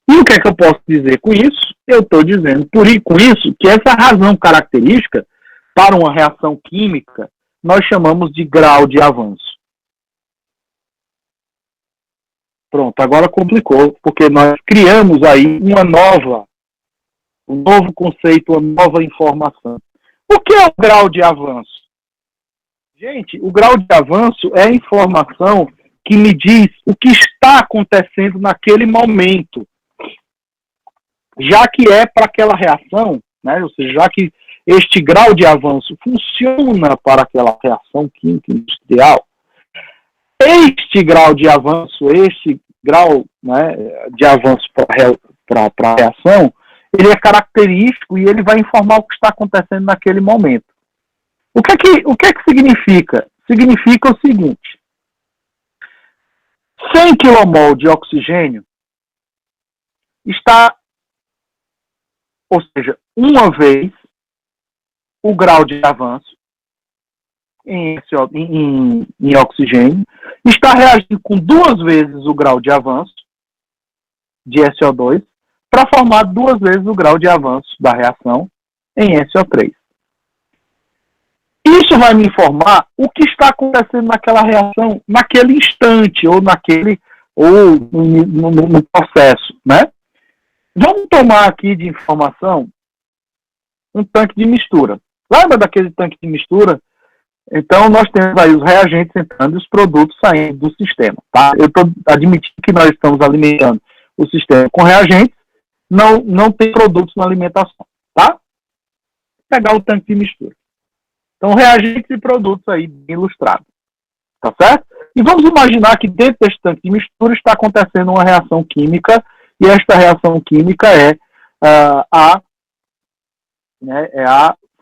E o que é que eu posso dizer com isso? Eu estou dizendo, com isso, que essa razão característica para uma reação química, nós chamamos de grau de avanço. Pronto, agora complicou, porque nós criamos aí um novo conceito, uma nova informação. O que é o grau de avanço? Gente, o grau de avanço é a informação que me diz o que está acontecendo naquele momento. Já que é para aquela reação, né, ou seja, já que este grau de avanço funciona para aquela reação química industrial, este grau de avanço, né, de avanço para a reação, ele é característico e ele vai informar o que está acontecendo naquele momento. O que é que significa? Significa o seguinte: 100 kmol de oxigênio está, ou seja, uma vez o grau de avanço em oxigênio, está reagindo com 2 vezes o grau de avanço de SO2 para formar 2 vezes o grau de avanço da reação em SO3. Isso vai me informar o que está acontecendo naquela reação, naquele instante, ou no processo, né? Vamos tomar aqui de informação um tanque de mistura. Lembra daquele tanque de mistura? Então, nós temos aí os reagentes entrando e os produtos saindo do sistema, tá? Eu estou admitindo que nós estamos alimentando o sistema com reagentes, não tem produtos na alimentação, tá? Vou pegar o tanque de mistura. Então, reagentes e produtos aí bem ilustrados, tá certo? E vamos imaginar que dentro desse tanque de mistura está acontecendo uma reação química, e esta reação química é A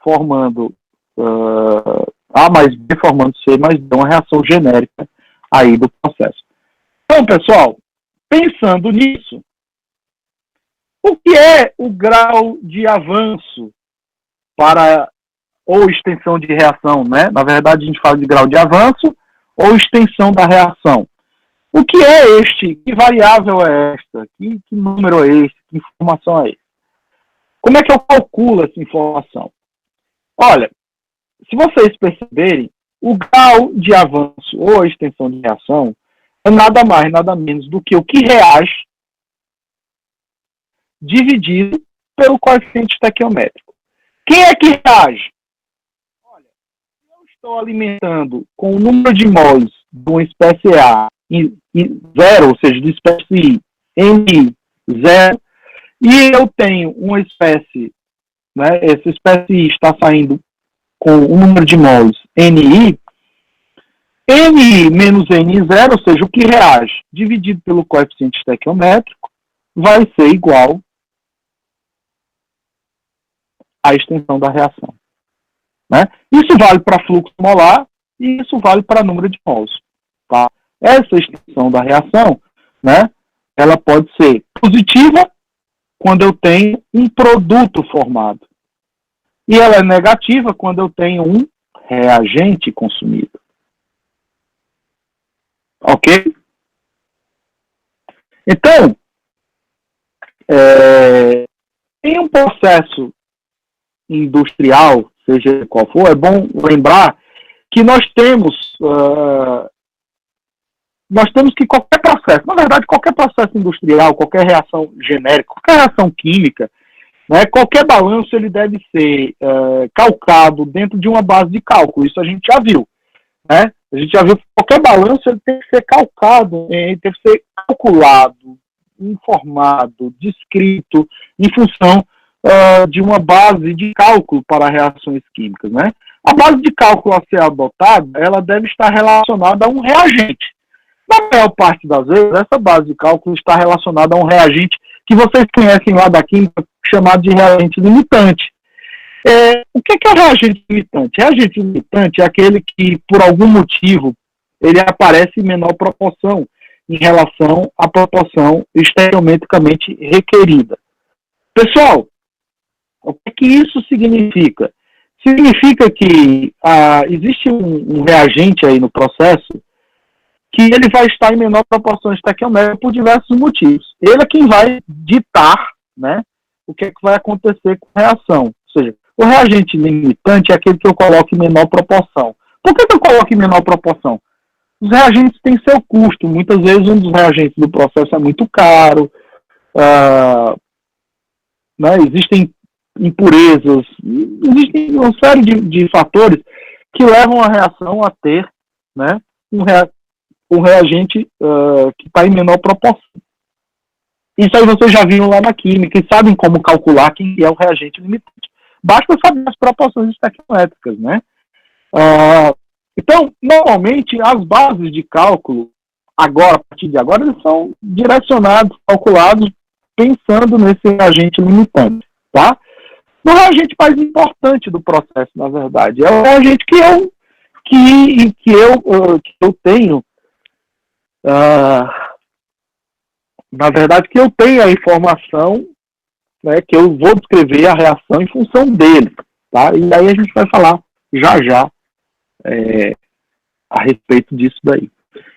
formando A mais B formando C mais D, uma reação genérica aí do processo. Então, pessoal, pensando nisso, o que é o grau de avanço ou extensão de reação, né? Na verdade, a gente fala de grau de avanço ou extensão da reação. O que é este? Que variável é esta? Que número é este? Que informação é esta? Como é que eu calculo essa informação? Olha, se vocês perceberem, o grau de avanço ou extensão de reação é nada mais, nada menos do que o que reage dividido pelo coeficiente estequiométrico. Quem é que reage? Olha, se eu estou alimentando com o número de mols de uma espécie A em 0, ou seja, de espécie I, em 0, e eu tenho uma espécie, né, essa espécie I está saindo com o número de mols NI, NI menos N0, ou seja, o que reage dividido pelo coeficiente estequiométrico, vai ser igual à extensão da reação. Né? Isso vale para fluxo molar e isso vale para número de mols. Tá? Essa extensão da reação, né, ela pode ser positiva quando eu tenho um produto formado. E ela é negativa quando eu tenho um reagente consumido. Ok? Então, em um processo industrial, seja qual for, é bom lembrar que nós temos que qualquer processo, na verdade, qualquer processo industrial, qualquer reação genérica, qualquer reação química, né, qualquer balanço ele deve ser calcado dentro de uma base de cálculo. Isso a gente já viu. Né? A gente já viu que qualquer balanço ele tem que ser calcado, ele tem que ser calculado, informado, descrito em função de uma base de cálculo para reações químicas. Né? A base de cálculo a ser adotada, ela deve estar relacionada a um reagente. Na maior parte das vezes, essa base de cálculo está relacionada a um reagente que vocês conhecem lá da química, chamado de reagente limitante. O que é reagente limitante? Reagente limitante é aquele que, por algum motivo, ele aparece em menor proporção em relação à proporção estereometricamente requerida. Pessoal, o que isso significa? Significa que existe um reagente aí no processo que ele vai estar em menor proporção estequiométrica por diversos motivos. Ele é quem vai ditar, né, o que é que vai acontecer com a reação. Ou seja, o reagente limitante é aquele que eu coloco em menor proporção. Por que eu coloco em menor proporção? Os reagentes têm seu custo. Muitas vezes um dos reagentes do processo é muito caro, né, existem impurezas, existem uma série de fatores que levam a reação a ter, né, um reagente que está em menor proporção. Isso aí vocês já viram lá na química e sabem como calcular quem é o reagente limitante. Basta saber as proporções estequiométricas, né? Então, normalmente, as bases de cálculo, a partir de agora, eles são direcionados, calculados, pensando nesse reagente limitante, tá? O reagente mais importante do processo, na verdade, é o reagente que eu tenho, na verdade, que eu tenho a informação, né, que eu vou descrever a reação em função dele, tá? E aí a gente vai falar já a respeito disso daí.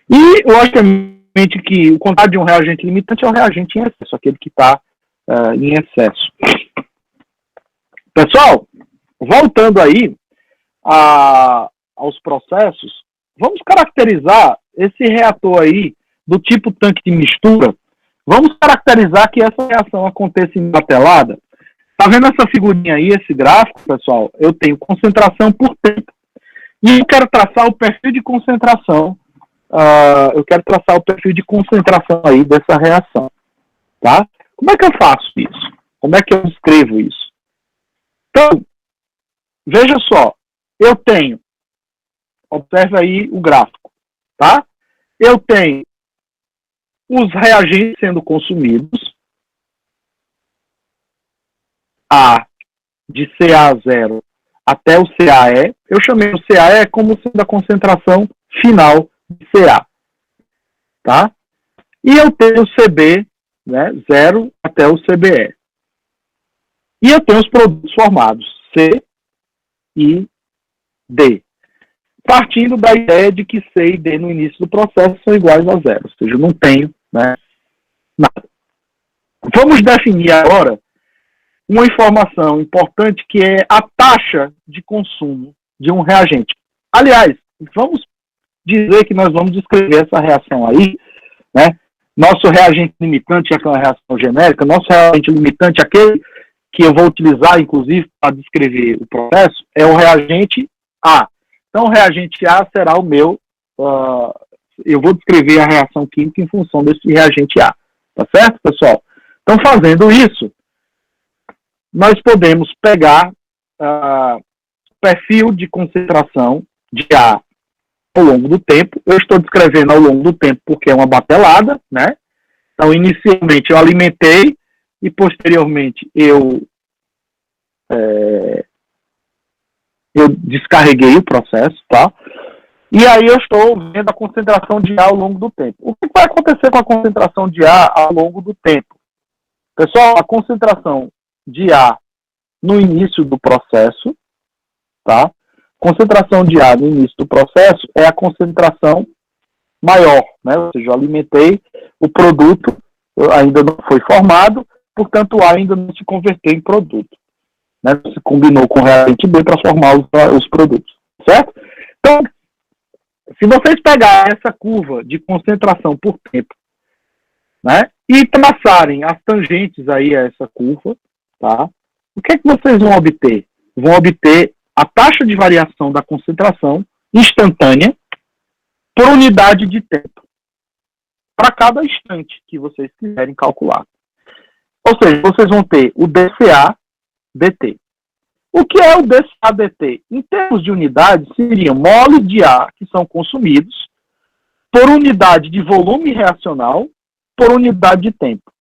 E, logicamente, que o contrário de um reagente limitante é um reagente em excesso, aquele que está em excesso. Pessoal, voltando aí aos processos, vamos caracterizar esse reator aí do tipo tanque de mistura. Vamos caracterizar que essa reação aconteça em batelada. Tá vendo essa figurinha aí, esse gráfico, pessoal? Eu tenho concentração por tempo. E eu quero traçar o perfil de concentração. Eu quero traçar o perfil de concentração aí dessa reação. Tá? Como é que eu faço isso? Como é que eu escrevo isso? Então, veja só. Eu tenho, observe aí o gráfico, tá? Eu tenho os reagentes sendo consumidos, de CA0 até o CAE. Eu chamei o CAE como sendo a concentração final de CA. Tá? E eu tenho o CB, né, 0 até o CBE. E eu tenho os produtos formados, C e D. Partindo da ideia de que C e D no início do processo são iguais a zero. Ou seja, eu não tenho, né, nada. Vamos definir agora uma informação importante que é a taxa de consumo de um reagente. Aliás, vamos dizer que nós vamos descrever essa reação aí, né? Nosso reagente limitante é aquela reação genérica, nosso reagente limitante, aquele que eu vou utilizar, inclusive, para descrever o processo, é o reagente A. Então, o reagente A será o meu, eu vou descrever a reação química em função desse reagente A. Tá certo, pessoal? Então, fazendo isso, nós podemos pegar o perfil de concentração de A ao longo do tempo. Eu estou descrevendo ao longo do tempo porque é uma batelada, né? Então, inicialmente eu alimentei e posteriormente eu descarreguei o processo, tá? E aí eu estou vendo a concentração de ar ao longo do tempo. O que vai acontecer com a concentração de ar ao longo do tempo? Pessoal, a concentração de ar no início do processo, tá? Concentração de ar no início do processo é a concentração maior, né? Ou seja, eu alimentei o produto, ainda não foi formado, portanto o ar ainda não se converteu em produto, né? Se combinou com o reagente B para formar os produtos, certo? Então, se vocês pegarem essa curva de concentração por tempo, né, e traçarem as tangentes aí a essa curva, tá? O que é que vocês vão obter? Vão obter a taxa de variação da concentração instantânea por unidade de tempo, para cada instante que vocês quiserem calcular. Ou seja, vocês vão ter o dCA/dt. O que é o dCA/dt? Em termos de unidades, seriam moles de ar que são consumidos por unidade de volume reacional por unidade de tempo.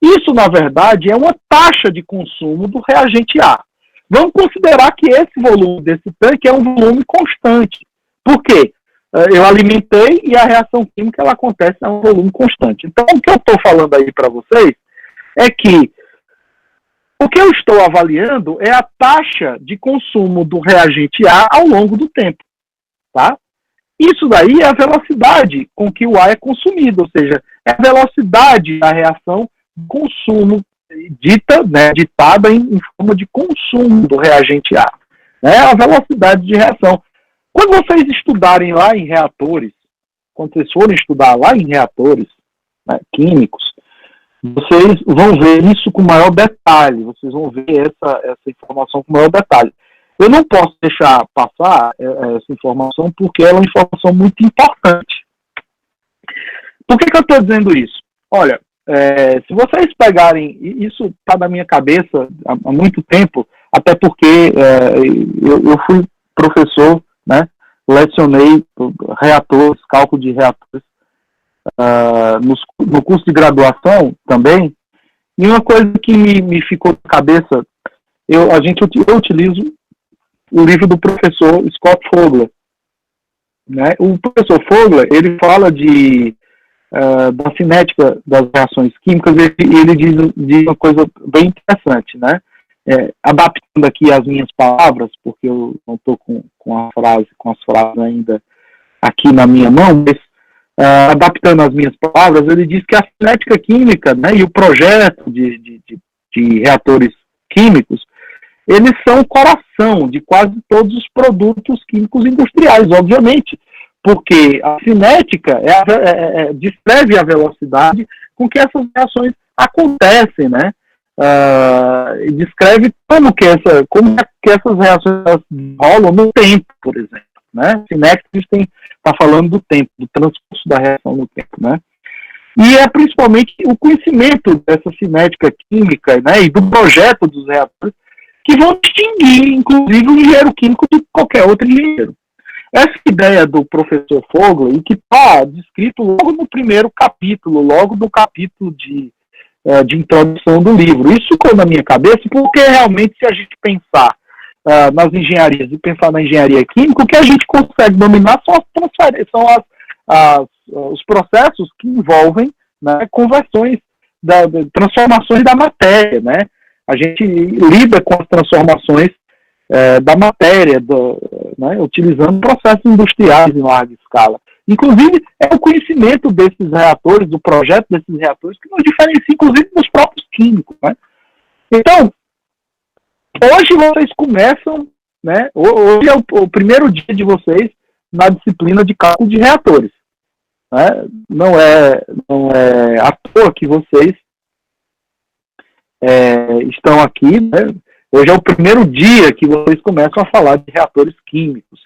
Isso, na verdade, é uma taxa de consumo do reagente A. Vamos considerar que esse volume desse tanque é um volume constante. Por quê? Eu alimentei e a reação química ela acontece a um volume constante. Então, o que eu estou falando aí para vocês é que o que eu estou avaliando é a taxa de consumo do reagente A ao longo do tempo, tá? Isso daí é a velocidade com que o A é consumido, ou seja, é a velocidade da reação de consumo ditada em forma de consumo do reagente A, né? A velocidade de reação. Quando vocês estudarem lá em reatores, quando vocês forem estudar lá em reatores, né, químicos, vocês vão ver isso com maior detalhe, vocês vão ver essa informação com maior detalhe. Eu não posso deixar passar essa informação porque ela é uma informação muito importante. Por que eu estou dizendo isso? Olha, se vocês pegarem, isso está na minha cabeça há muito tempo, até porque eu fui professor, né, lecionei reatores, cálculo de reatores, no curso de graduação também, e uma coisa que me ficou na cabeça, eu utilizo o livro do professor Scott Fogler, né? O professor Fogler, ele fala da cinética das reações químicas, e ele diz uma coisa bem interessante, né? Adaptando aqui as minhas palavras, porque eu não estou com as frases ainda aqui na minha mão, mas adaptando as minhas palavras, ele diz que a cinética química, né, e o projeto de reatores químicos, eles são o coração de quase todos os produtos químicos industriais, obviamente, porque a cinética descreve a velocidade com que essas reações acontecem, né? Descreve como que essas reações rolam no tempo, por exemplo, né? Cinética, a gente está falando do tempo, do transcurso da reação no tempo, né? E é principalmente o conhecimento dessa cinética química, né, e do projeto dos reatores que vão distinguir, inclusive, o engenheiro químico de qualquer outro engenheiro. Essa ideia do professor Fogler, e que está descrito logo no primeiro capítulo, logo no capítulo de introdução do livro. Isso ficou na minha cabeça, porque realmente, se a gente pensar nas engenharias e pensar na engenharia química, o que a gente consegue dominar são os processos que envolvem, né, conversões, transformações da matéria, né? A gente lida com as transformações da matéria, né, utilizando processos industriais em larga escala. Inclusive, é o conhecimento desses reatores, do projeto desses reatores, que nos diferencia, inclusive, dos próprios químicos, né? Então, hoje vocês começam, né, hoje é o primeiro dia de vocês na disciplina de cálculo de reatores, né? Não é à toa que vocês estão aqui, né? Hoje é o primeiro dia que vocês começam a falar de reatores químicos.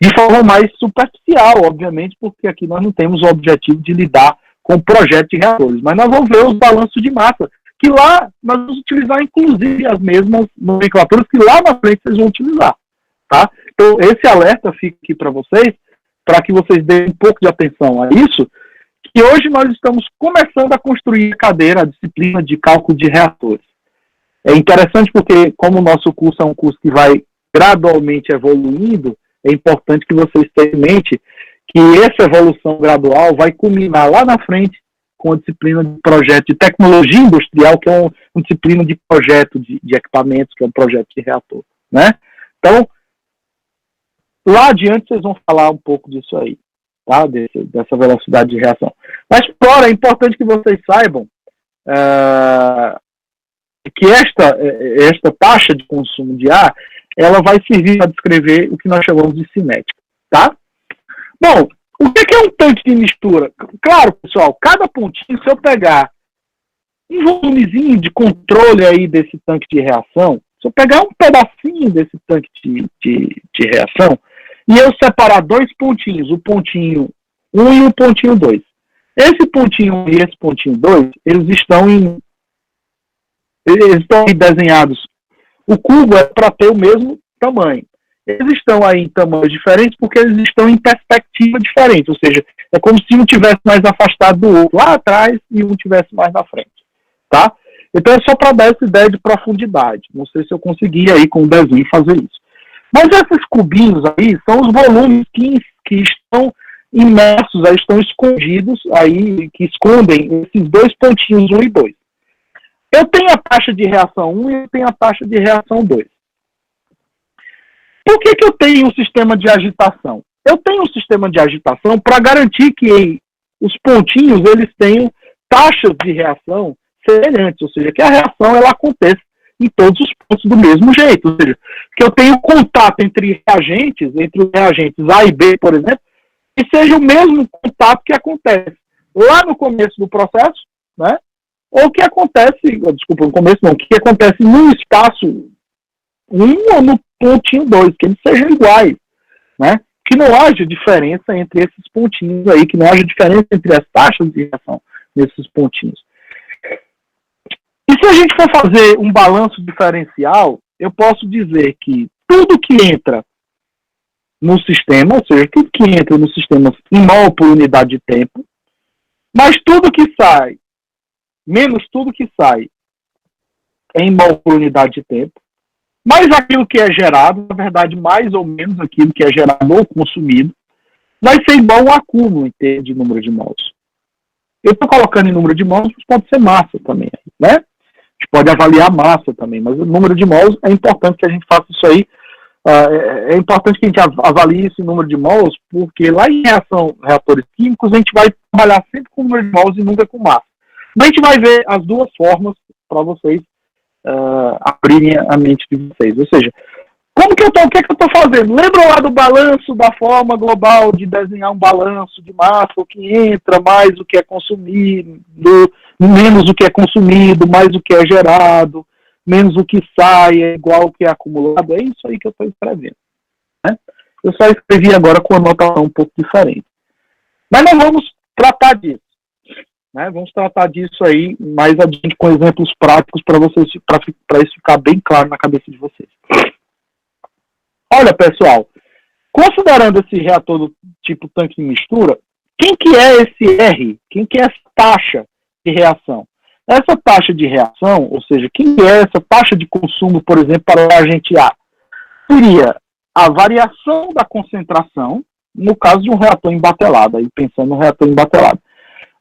De forma mais superficial, obviamente, porque aqui nós não temos o objetivo de lidar com o projeto de reatores. Mas nós vamos ver os balanços de massa, que lá nós vamos utilizar, inclusive, as mesmas nomenclaturas que lá na frente vocês vão utilizar. Tá? Então, esse alerta fica aqui para vocês, para que vocês deem um pouco de atenção a isso, que hoje nós estamos começando a construir a disciplina de cálculo de reatores. É interessante porque, como o nosso curso é um curso que vai gradualmente evoluindo, é importante que vocês tenham em mente que essa evolução gradual vai culminar lá na frente com a disciplina de projeto de tecnologia industrial, que é uma disciplina de projeto de equipamentos, que é um projeto de reator, né? Então, lá adiante vocês vão falar um pouco disso aí, tá? Dessa velocidade de reação. Mas, por hora, é importante que vocês saibam que esta taxa de consumo de ar, ela vai servir para descrever o que nós chamamos de cinética, tá? Bom, o que é um tanque de mistura? Claro, pessoal, cada pontinho, se eu pegar um volumezinho de controle aí desse tanque de reação, se eu pegar um pedacinho desse tanque de reação, e eu separar dois pontinhos, o pontinho 1 e o pontinho 2. Esse pontinho 1 e esse pontinho 2, eles estão desenhados. O cubo é para ter o mesmo tamanho. Eles estão aí em tamanhos diferentes porque eles estão em perspectiva diferente, ou seja, é como se um tivesse mais afastado do outro lá atrás e um tivesse mais na frente, tá? Então é só para dar essa ideia de profundidade. Não sei se eu consegui aí com o desenho fazer isso. Mas esses cubinhos aí são os volumes que estão imersos, aí estão escondidos, aí que escondem esses dois pontinhos 1 e 2. Eu tenho a taxa de reação 1 e eu tenho a taxa de reação 2. Por que eu tenho um sistema de agitação? Eu tenho um sistema de agitação para garantir que os pontinhos eles tenham taxas de reação semelhantes, ou seja, que a reação ela aconteça em todos os pontos do mesmo jeito, ou seja, que eu tenho contato entre os reagentes A e B, por exemplo, que seja o mesmo contato que acontece lá no começo do processo, né? Ou que acontece, desculpa, no começo não, que acontece no espaço 1 ou no pontinho 2, que eles sejam iguais, né? Que não haja diferença entre esses pontinhos aí, que não haja diferença entre as taxas de reação nesses pontinhos. E se a gente for fazer um balanço diferencial, eu posso dizer que tudo que entra no sistema, ou seja, tudo que entra no sistema em mol por unidade de tempo, mas tudo que sai, menos tudo que sai em mol por unidade de tempo, mais aquilo que é gerado, na verdade, mais ou menos aquilo que é gerado ou consumido, vai ser igual a um acúmulo em termos de número de mols. Eu estou colocando em número de mols, mas pode ser massa também, né? A gente pode avaliar massa também, mas o número de mols é importante que a gente faça isso aí. É importante que a gente avalie esse número de mols, porque lá em reatores químicos, a gente vai trabalhar sempre com número de mols e nunca com massa. Mas a gente vai ver as duas formas para vocês abrirem a mente de vocês. Ou seja, o que é que eu estou fazendo? Lembra lá do balanço, da forma global de desenhar um balanço de massa, o que entra, mais o que é consumido, menos o que é consumido, mais o que é gerado, menos o que sai, é igual o que é acumulado. É isso aí que eu estou escrevendo, né? Eu só escrevi agora com a notação um pouco diferente. Mas nós vamos tratar disso. Né? Vamos tratar disso aí mais adiante com exemplos práticos para isso ficar bem claro na cabeça de vocês. Olha, pessoal, considerando esse reator do tipo tanque de mistura, quem que é esse R? Quem que é essa taxa de reação? Essa taxa de reação, ou seja, quem é essa taxa de consumo, por exemplo, para o reagente A? Seria a variação da concentração, no caso de um reator embatelado, aí pensando no reator embatelado.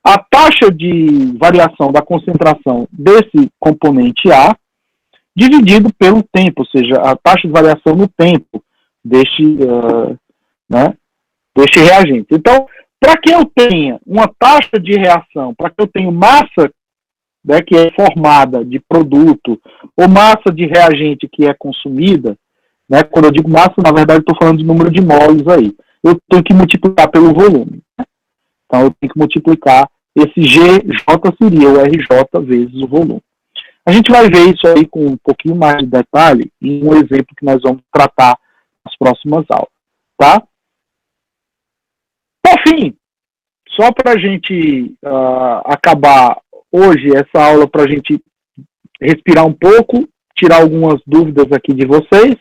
A taxa de variação da concentração desse componente A dividido pelo tempo, ou seja, a taxa de variação no tempo deste reagente. Então, para que eu tenha uma taxa de reação, para que eu tenha massa, né, que é formada de produto, ou massa de reagente que é consumida, né, quando eu digo massa, na verdade, estou falando de número de moles aí. Eu tenho que multiplicar pelo volume. Né? Então, eu tenho que multiplicar esse GJ seria o RJ vezes o volume. A gente vai ver isso aí com um pouquinho mais de detalhe em um exemplo que nós vamos tratar nas próximas aulas, tá? Por fim, só para a gente acabar hoje essa aula, para a gente respirar um pouco, tirar algumas dúvidas aqui de vocês,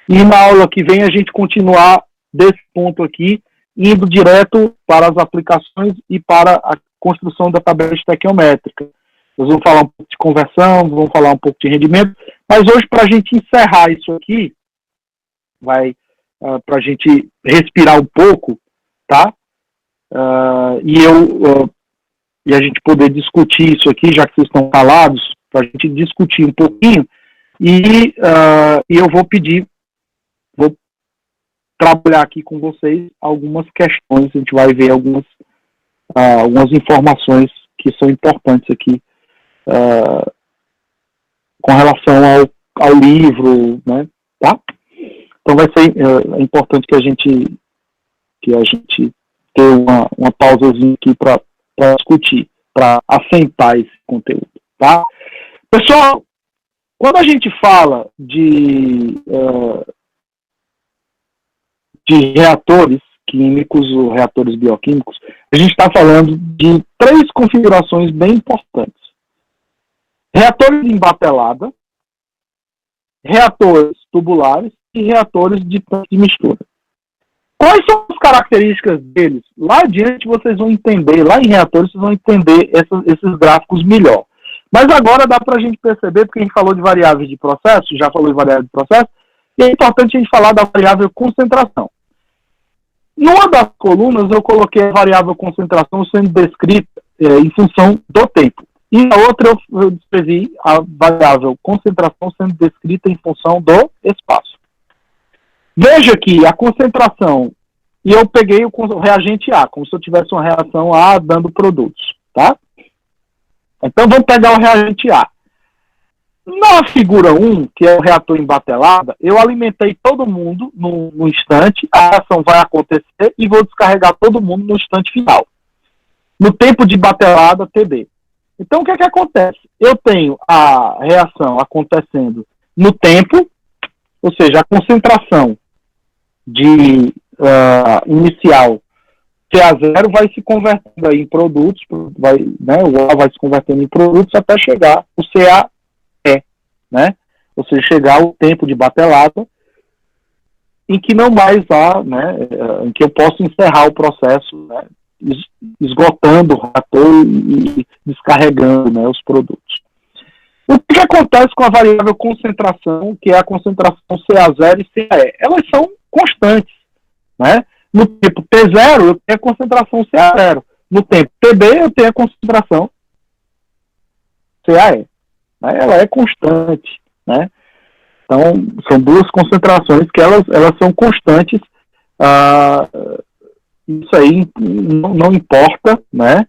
e na aula que vem a gente continuar desse ponto aqui, indo direto para as aplicações e para a construção da tabela estequiométrica. Nós vamos falar um pouco de conversão, vamos falar um pouco de rendimento, mas hoje, para a gente encerrar isso aqui, vai para a gente respirar um pouco, tá? E a gente poder discutir isso aqui, já que vocês estão calados, para a gente discutir um pouquinho. E eu vou trabalhar aqui com vocês algumas questões, a gente vai ver algumas informações que são importantes aqui com relação ao livro, né, tá? Então vai ser importante que a gente ter uma pausazinha aqui para discutir, para assentar esse conteúdo, tá? Pessoal, quando a gente fala de reatores químicos ou reatores bioquímicos, a gente está falando de 3 configurações bem importantes. Reatores em batelada, reatores tubulares e reatores de tanque de mistura. Quais são as características deles? Lá adiante vocês vão entender, lá em reatores vocês vão entender esses gráficos melhor. Mas agora dá para a gente perceber, porque a gente falou de variáveis de processo, já falou de variáveis de processo, e é importante a gente falar da variável concentração. Numa das colunas eu coloquei a variável concentração sendo descrita em função do tempo. E na outra eu descrevi a variável concentração sendo descrita em função do espaço. Veja que a concentração, e eu peguei o reagente A, como se eu tivesse uma reação A dando produtos, tá? Então vamos pegar o reagente A. Na figura 1, que é o reator em batelada, eu alimentei todo mundo no instante, a reação vai acontecer e vou descarregar todo mundo no instante final. No tempo de batelada, TB. Então o que é que acontece? Eu tenho a reação acontecendo no tempo, ou seja, a concentração inicial CA0 vai se convertendo aí em produtos, o A vai se convertendo em produtos até chegar o CAE, né? Ou seja, chegar o tempo de batelada em que não mais há, né, em que eu posso encerrar o processo, né, esgotando o reator e descarregando, né, os produtos. O que acontece com a variável concentração, que é a concentração CA0 e CAE? Elas são constantes, né? No tempo T0, eu tenho a concentração CA0. No tempo TB, eu tenho a concentração CAE. Né? Ela é constante, né? Então, são 2 concentrações que elas são constantes. Isso aí não importa, né?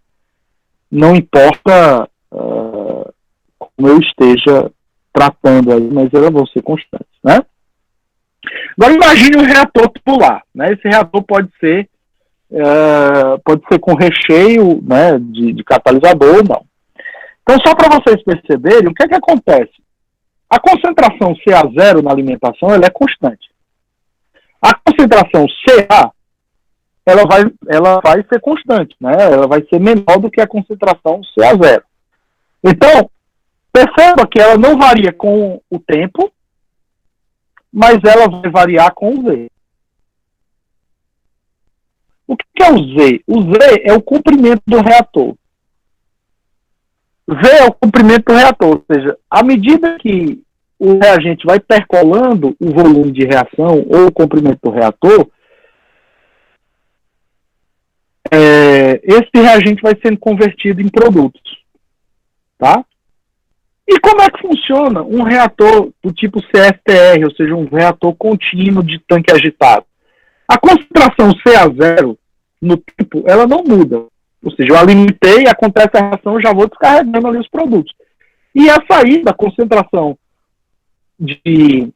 Não importa como eu esteja tratando aí, mas elas vão ser constantes, né? Agora imagine um reator tubular, né? Esse reator pode ser com recheio, né, de catalisador ou não. Então, só para vocês perceberem, o que é que acontece? A concentração CA0 na alimentação ela é constante. A concentração CA ela vai ser constante, né? Ela vai ser menor do que a concentração CA0. Então, perceba que ela não varia com o tempo, mas ela vai variar com o Z. O que é o Z? O Z é o comprimento do reator. Z é o comprimento do reator, ou seja, à medida que o reagente vai percolando o volume de reação ou o comprimento do reator, esse reagente vai sendo convertido em produtos. Tá? E como é que funciona um reator do tipo CFTR, ou seja, um reator contínuo de tanque agitado? A concentração CA0 no tempo, ela não muda. Ou seja, eu alimentei, acontece a reação, eu já vou descarregando ali os produtos. E a saída, a concentração de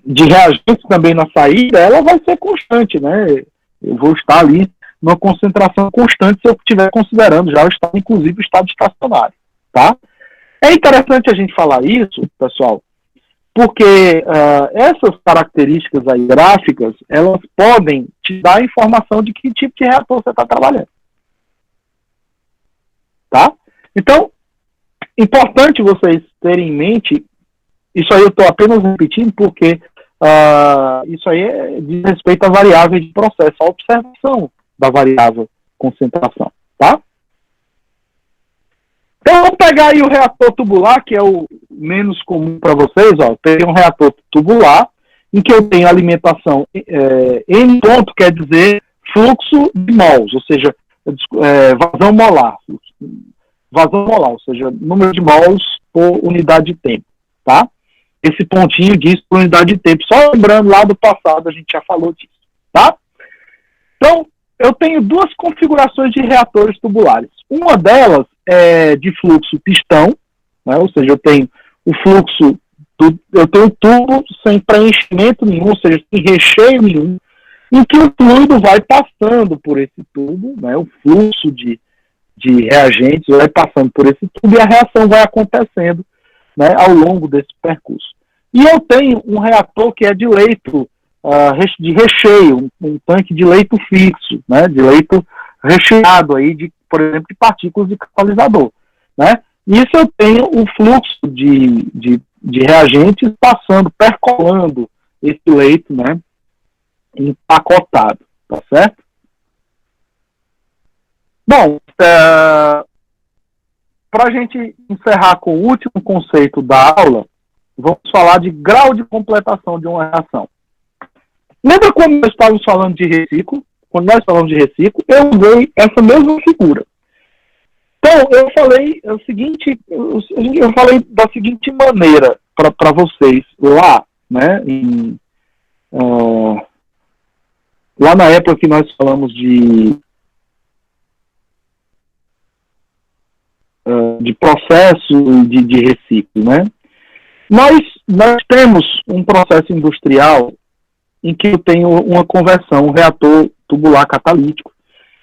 reagentes também na saída, ela vai ser constante, né? Eu vou estar ali numa concentração constante se eu estiver considerando já o estado, inclusive o estado estacionário, tá? É interessante a gente falar isso, pessoal, porque essas características aí gráficas, elas podem te dar informação de que tipo de reator você está trabalhando. Tá? Então, importante vocês terem em mente, isso aí eu estou apenas repetindo porque isso aí diz respeito à variável de processo, a observação da variável concentração. Tá? Então, Vamos pegar aí o reator tubular, que é o menos comum para vocês. Ó. Eu tenho um reator tubular, em que eu tenho alimentação N ponto, quer dizer fluxo de mols, ou seja, vazão molar. Vazão molar, ou seja, número de mols por unidade de tempo, tá? Esse pontinho diz por unidade de tempo. Só lembrando lá do passado, a gente já falou disso, tá? Então, eu tenho duas configurações de reatores tubulares. Uma delas é de fluxo pistão, né? Ou seja, eu tenho o fluxo, eu tenho um tubo sem preenchimento nenhum, ou seja, sem recheio nenhum, em que o fluido vai passando por esse tubo, né? O fluxo de reagentes vai passando por esse tubo e a reação vai acontecendo, né, ao longo desse percurso. E eu tenho um reator que é de leito, de recheio, um tanque de leito fixo, né, de leito recheado, aí por exemplo, de partículas de catalisador. Né? Isso eu tenho o fluxo de reagentes passando, percolando esse leito, né, empacotado, tá certo? Bom, para a gente encerrar com o último conceito da aula, vamos falar de grau de completação de uma reação. Lembra quando nós estávamos falando de reciclo? Quando nós falamos de reciclo, eu usei essa mesma figura. Então, eu falei o seguinte, eu falei da seguinte maneira para vocês lá, né? Lá na época que nós falamos de processo de reciclo, né? Nós temos um processo industrial em que eu tenho uma conversão, um reator tubular catalítico.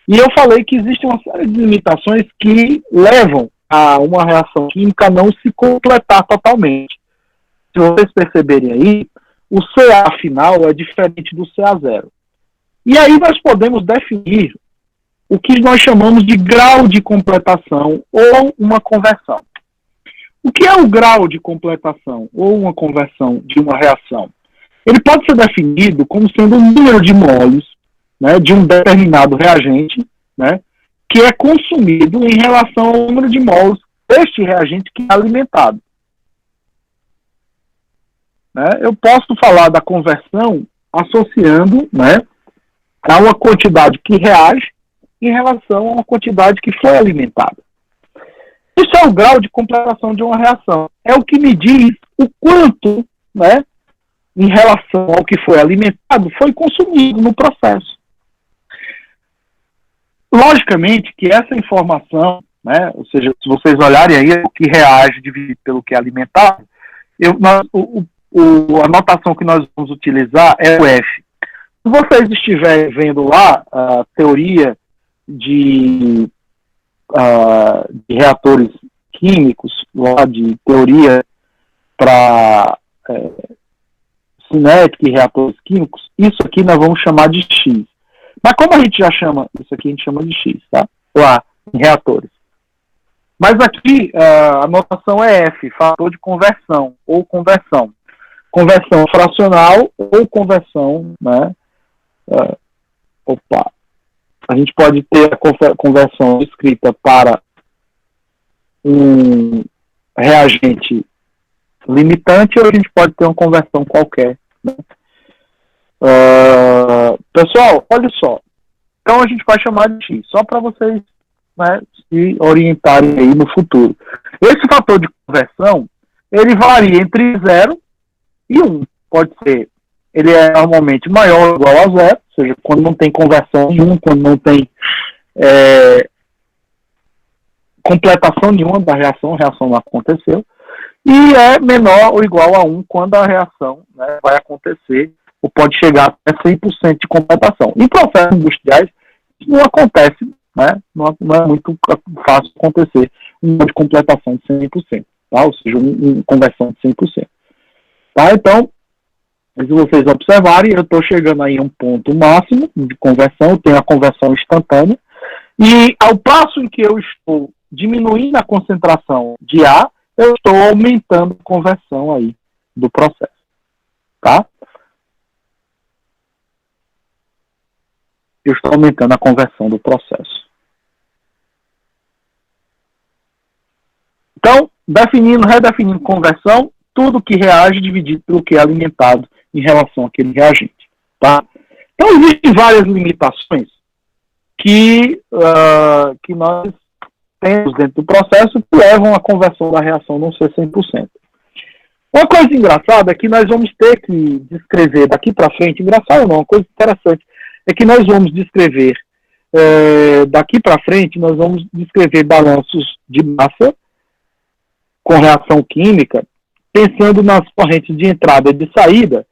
E eu falei que existe uma série de limitações que levam a uma reação química não se completar totalmente. Se vocês perceberem aí, o CA final é diferente do CA0. E aí nós podemos definir o que nós chamamos de grau de completação ou uma conversão. O que é o grau de completação ou uma conversão de uma reação? Ele pode ser definido como sendo o número de moles, né, de um determinado reagente, né, que é consumido em relação ao número de moles deste reagente que é alimentado. Né? Eu posso falar da conversão associando, né, a uma quantidade que reage em relação a uma quantidade que foi alimentada. Isso é o grau de completação de uma reação. É o que me diz o quanto, né, em relação ao que foi alimentado, foi consumido no processo. Logicamente que essa informação, né, ou seja, se vocês olharem aí, o que reage dividido pelo que é alimentado, a notação que nós vamos utilizar é o F. Se vocês estiverem vendo lá a teoria de reatores químicos, lá de teoria para cinética e reatores químicos, isso aqui nós vamos chamar de X. Mas como a gente já chama, isso aqui a gente chama de X, tá? Lá, em reatores. Mas aqui a notação é F, fator de conversão, ou conversão. Conversão fracional ou conversão, né? A gente pode ter a conversão escrita para um reagente limitante ou a gente pode ter uma conversão qualquer. Né? Pessoal, olha só. Então a gente vai chamar de X, só para vocês, né, se orientarem aí no futuro. Esse fator de conversão, ele varia entre 0 e 1. Pode ser, ele é normalmente maior ou igual a 0, ou seja, quando não tem conversão nenhuma, quando não tem completação nenhuma da reação, a reação não aconteceu, e é menor ou igual a 1 quando a reação, né, vai acontecer, ou pode chegar até 100% de completação. Em processos industriais, isso não acontece, né, não é muito fácil acontecer uma de completação de 100%, tá? Ou seja, uma conversão de 100%. Tá? Então, se vocês observarem, eu estou chegando aí a um ponto máximo de conversão, eu tenho a conversão instantânea, e ao passo em que eu estou diminuindo a concentração de A, eu estou aumentando a conversão aí do processo. Tá? Eu estou aumentando a conversão do processo. Então, redefinindo conversão, tudo que reage dividido pelo que é alimentado em relação àquele reagente. Tá? Então, existem várias limitações que nós temos dentro do processo que levam à conversão da reação não ser 100%. Uma coisa engraçada é que nós vamos ter que descrever daqui para frente, engraçado não, uma coisa interessante, é que nós vamos descrever daqui para frente, nós vamos descrever balanços de massa com reação química, pensando nas correntes de entrada e de saída,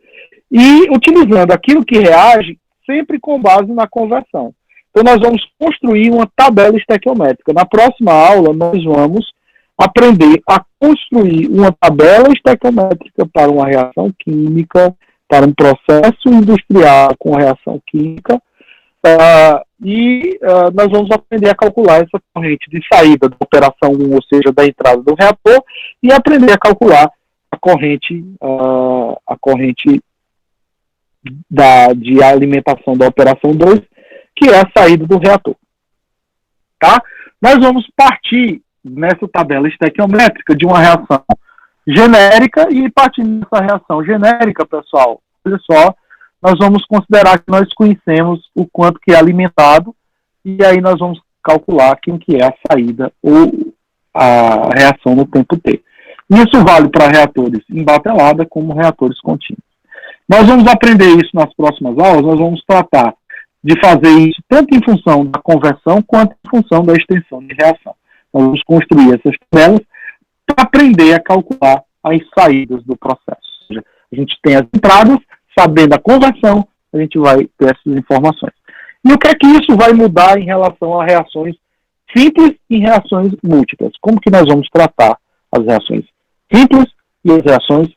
e utilizando aquilo que reage sempre com base na conversão. Então, nós vamos construir uma tabela estequiométrica. Na próxima aula, nós vamos aprender a construir uma tabela estequiométrica para uma reação química, para um processo industrial com reação química, nós vamos aprender a calcular essa corrente de saída da operação 1, ou seja, da entrada do reator, e aprender a calcular a corrente de alimentação da operação 2, que é a saída do reator. Tá? Nós vamos partir nessa tabela estequiométrica de uma reação genérica, e partindo dessa reação genérica, pessoal, olha só, nós vamos considerar que nós conhecemos o quanto que é alimentado, e aí nós vamos calcular quem que é a saída ou a reação no tempo T. Isso vale para reatores em batelada como reatores contínuos. Nós vamos aprender isso nas próximas aulas, nós vamos tratar de fazer isso tanto em função da conversão quanto em função da extensão de reação. Nós vamos construir essas tabelas para aprender a calcular as saídas do processo. Ou seja, a gente tem as entradas, sabendo a conversão, a gente vai ter essas informações. E o que é que isso vai mudar em relação a reações simples e reações múltiplas? Como que nós vamos tratar as reações simples e as reações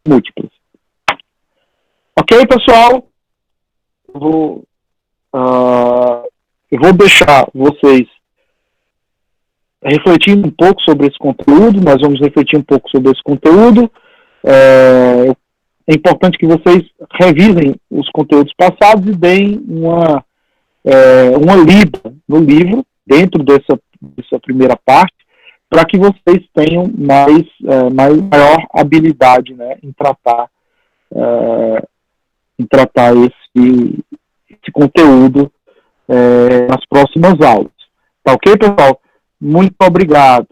múltiplas? Ok, pessoal? Eu vou deixar vocês refletindo um pouco sobre esse conteúdo, nós vamos refletir um pouco sobre esse conteúdo. É importante que vocês revisem os conteúdos passados e deem uma lida no livro, dentro dessa primeira parte, para que vocês tenham maior habilidade, né, em tratar esse conteúdo nas próximas aulas. Tá ok, pessoal? Muito obrigado.